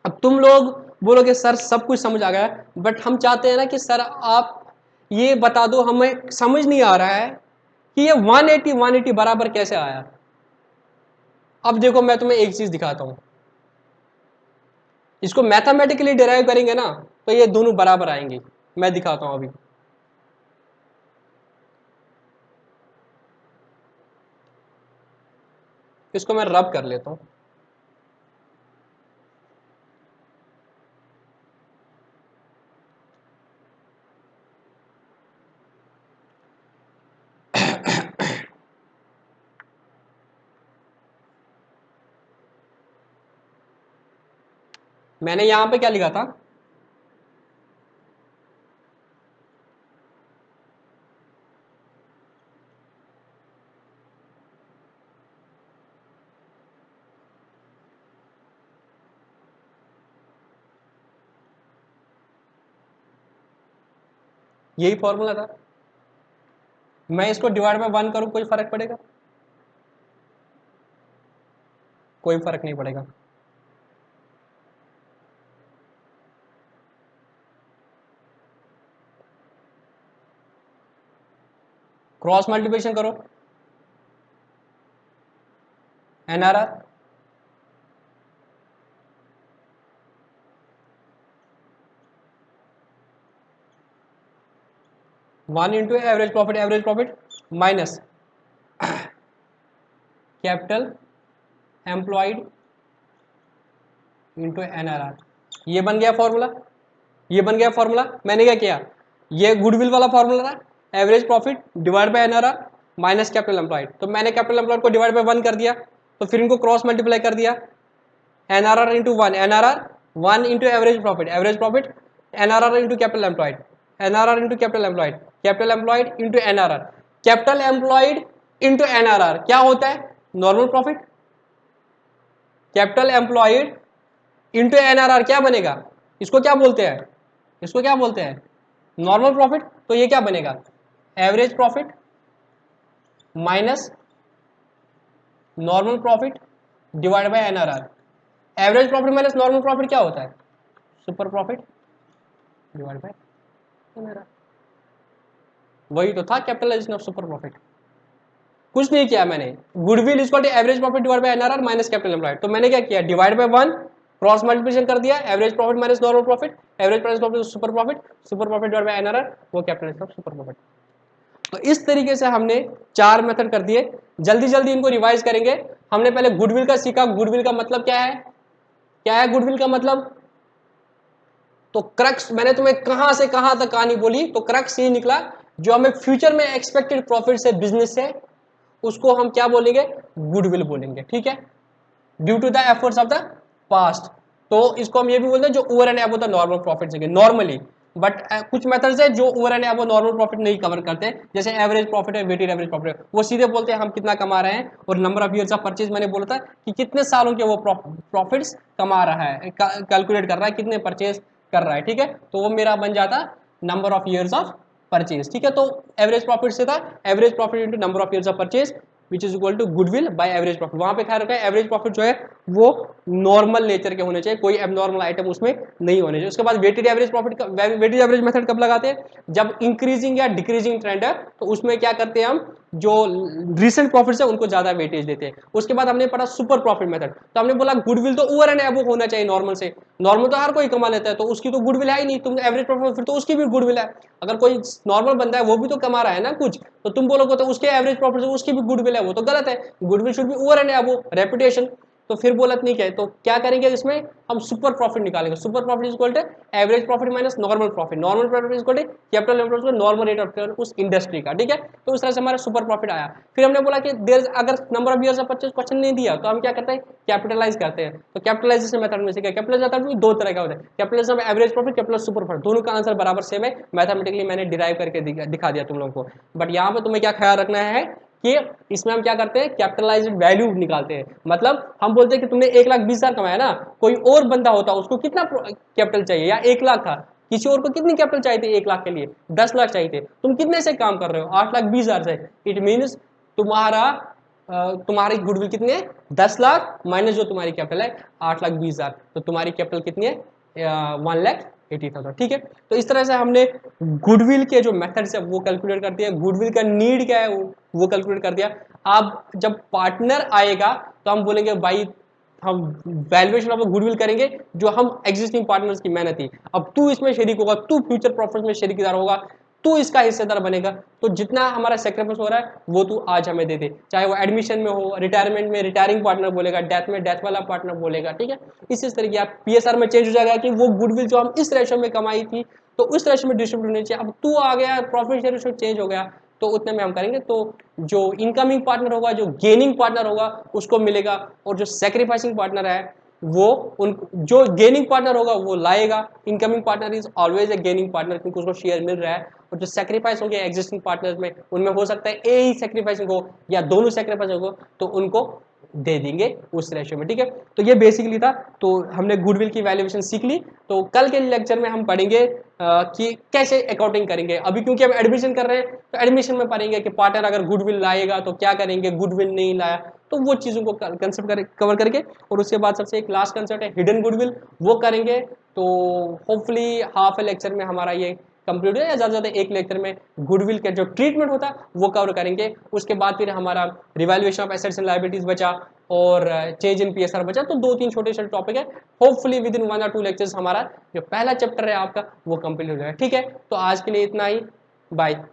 अब तुम लोग बोलोगे सर सब कुछ समझ आ गया, बट हम चाहते हैं ना कि सर आप ये बता दो, हमें समझ नहीं आ रहा है कि ये 180 बराबर कैसे आया। अब देखो मैं तुम्हें एक चीज दिखाता हूं, इसको मैथमेटिकली डिराइव करेंगे ना तो ये दोनों बराबर आएंगे। मैं दिखाता हूं अभी। इसको मैं रब कर लेता हूं। मैंने यहां पे क्या लिखा था? यही फॉर्मूला था। मैं इसको डिवाइड बाय 1 करूं, कोई फर्क पड़ेगा? कोई फर्क नहीं पड़ेगा। क्रॉस मल्टीप्लिकेशन करो, NRR 1 into average profit minus capital employed into NRR. ये बन गया फॉर्मूला। ये बन गया फॉर्मूला। मैंने क्या किया? ये गुडविल वाला फॉर्मूला था, average profit divide by NRR minus capital employed. तो मैंने कैपिटल एम्प्लॉयड को डिवाइड बाय 1 कर दिया, तो फिर इनको क्रॉस मल्टीप्लाई कर दिया, NRR into 1, NRR 1 into average profit NRR into capital employed, NRR into capital employed into NRR. Capital employed into NRR क्या होता है? Normal profit. Capital employed into NRR क्या बनेगा? इसको क्या बोलते हैं? इसको क्या बोलते हैं? Normal profit. तो ये क्या बनेगा? Average profit minus normal profit divide by NRR. Average profit minus normal profit क्या होता है? Super profit divide by NRR. वही तो था कैपिटलाइजेशन ऑफ सुपर प्रॉफिट। कुछ नहीं किया मैंने। Goodwill equal to average profit divide by NRR minus capital employed. तो मैंने क्या किया? डिवाइड बाय 1, क्रॉस मल्टीप्लिकेशन कर दिया, average profit minus normal profit, average minus profit super profit divide by NRR, वो कैपिटलाइजेशन ऑफ सुपर प्रॉफिट। तो इस तरीके से हमने 4 मेथड कर दिए। जल्दी जल्दी इनको रिवाइज करेंगे। हमने पहले गुडविल का सीखा। गुडविल का मतलब क्या है? क्या है गुडविल का मतलब? तो क्रक्स मैंने तुम्हें कहां से कहां तक कहानी बोली, तो क्रक्स ये निकला, जो हमें फ्यूचर में एक्सपेक्टेड प्रॉफिट से बिजनेस से, उसको हम क्या बोलेंगे? गुडविल बोलेंगे। ठीक है, due to the efforts of the past. तो इसको हम ये भी बोलते हैं जो over and above the normal profit से, नॉर्मली बट कुछ मेथड्स है जो over and above normal profit नहीं कवर करते, जैसे एवरेज प्रॉफिट है, वेटेड एवरेज प्रॉफिट है, वो सीधे बोलते हैं हम कितना कमा रहे हैं, और number of years of purchase मैंने बोला था कि कितने सालों के वो प्रॉफिट्स कमा रहा है, कैलकुलेट कर रहा है कितने परचेज कर रहा है, ठीक है। तो वो मेरा बन जाता number of years of purchase, ठीक है। तो एवरेज प्रॉफिट से था average profit into number of years of purchase which is equal to goodwill by average profit. वहां पे ख्याल रखा है एवरेज प्रॉफिट जो है वो नॉर्मल नेचर के होने चाहिए, कोई एबनॉर्मल आइटम उसमें नहीं होने चाहिए। उसके बाद weighted average profit, weighted average method कब लगाते हैं, जब इंक्रीजिंग या डिक्रीजिंग ट्रेंड है, तो उसमें क्या करते हैं हम, जो रिसेंट प्रॉफिट्स है उनको ज्यादा वेटेज देते हैं। उसके बाद हमने पढ़ा सुपर प्रॉफिट मेथड, तो हमने बोला गुडविल तो ओवर एंड एबव होना चाहिए नॉर्मल से, नॉर्मल तो हर कोई कमा लेता है, तो उसकी तो गुडविल है ही नहीं, तुम एवरेज प्रॉफिट फिर तो उसकी भी गुडविल है। अगर कोई नॉर्मल बंदा है वो भी तो कमा रहा है ना कुछ, तो तुम बोलोगे तो उसके एवरेज प्रॉफिट उसकी भी गुडविल है, वो तो गलत है। Goodwill should be over and above reputation, तो फिर बोलत नहीं क्या है, तो क्या करेंगे इसमें हम सुपर प्रॉफिट निकालेंगे। Super profit is equal to average profit minus normal profit, normal profit is equal to capital normal rate of return उस इंडस्ट्री का, ठीक है। तो उस तरह से हमारा सुपर प्रॉफिट आया। फिर हमने बोला कि देयर अगर number of years of purchase question नहीं दिया तो हम क्या करते हैं, कैपिटलाइज करते हैं। तो कैपिटलाइजेशन मेथड में से क्या, कैपिटलाइज मेथड में दो तरह का होता है, capitalization average profit, capital super profit, दोनों का आंसर बराबर सेम है, मैथमेटिकली मैंने डिराइव करके दिखा दिया तुम लोगों को। बट यहाँ पे तुम्हें क्या ख्याल रखना है कि इसमें हम क्या करते हैं, कैपिटलाइज्ड वैल्यू निकालते हैं। मतलब हम बोलते हैं कि तुमने 1,20,000 कमाया ना, कोई और बंदा होता उसको कितना कैपिटल चाहिए, या 1 लाख था, किसी और को कितनी कैपिटल चाहिए थी 1 लाख के लिए, 10 लाख चाहिए थे, तुम कितने से काम कर रहे हो, 8,20,000 से। इट मीन्स तुम्हारी गुडविल कितनी है, 10 लाख माइनस जो तुम्हारी कैपिटल है 8,20,000, तो तुम्हारी कैपिटल कितनी है, 1,80,000, ठीक है। तो इस तरह से हमने गुडविल के जो मेथड्स है वो कैलकुलेट कर दिया, गुडविल का नीड क्या है वो कैलकुलेट कर दिया। अब जब पार्टनर आएगा तो हम बोलेंगे भाई हम वैल्यूएशन ऑफ गुडविल करेंगे जो हम एग्जिस्टिंग पार्टनर्स की मेहनत थी, अब तू इसमें शरीक होगा, तू फ्यूचर प्रॉफिट में शरीकदार होगा, तू इसका हिस्सेदार बनेगा, तो जितना हमारा सेक्रीफाइस हो रहा है वो तू आज हमें दे दे, चाहे वो एडमिशन में हो, रिटायरमेंट में रिटायरिंग पार्टनर बोलेगा, डेथ में डेथ वाला पार्टनर बोलेगा, ठीक है। इसी तरीके आप पीएसआर में चेंज हो जाएगा कि वो गुडविल जो हम इस रेशो में कमाई थी तो उस रेशो में डिस्ट्रीब्यूट होनी चाहिए, अब तू आ गया प्रॉफिट शेयर रेशो चेंज हो गया तो उतने में हम करेंगे। तो जो इनकमिंग पार्टनर होगा, जो गेनिंग पार्टनर होगा उसको मिलेगा, और जो सेक्रीफाइसिंग पार्टनर है वो उन जो गेनिंग पार्टनर होगा वो लाएगा। Incoming partner is always a gaining partner क्योंकि उसको शेयर मिल रहा है, और जो सेक्रीफाइस होंगे एग्जिस्टिंग पार्टनर्स में उनमें हो सकता है ए ही सेक्रीफाइसिंग हो या दोनों सेक्रीफाइस हो, तो उनको दे देंगे उस रेशियो में, ठीक है। तो ये बेसिकली था, तो हमने गुडविल की वैल्यूएशन सीख ली। तो कल के लेक्चर में हम पढ़ेंगे कि कैसे अकाउंटिंग करेंगे। अभी क्योंकि हम एडमिशन कर रहे हैं तो एडमिशन में पढ़ेंगे कि पार्टनर अगर गुडविल लाएगा तो क्या करेंगे, गुडविल नहीं लाया तो वो चीज़ों को कंसेप्ट कवर करके, और उसके बाद सबसे एक लास्ट कंसेप्ट है हिडन गुडविल, वो करेंगे। तो होपफुली हाफ ए लेक्चर में हमारा ये कंप्लीट हो, या ज़्यादा से ज़्यादा एक लेक्चर में गुडविल का जो ट्रीटमेंट होता है वो कवर करेंगे। उसके बाद फिर हमारा revaluation of assets and liabilities बचा, और चेंज इन पीएसआर बचा। तो 2-3 छोटे-छोटे टॉपिक है, hopefully with in 1 or 2 lectures हमारा जो पहला चैप्टर है आपका वो कंप्लीट हो जाएगा, ठीक है। तो आज के लिए इतना ही, बाय।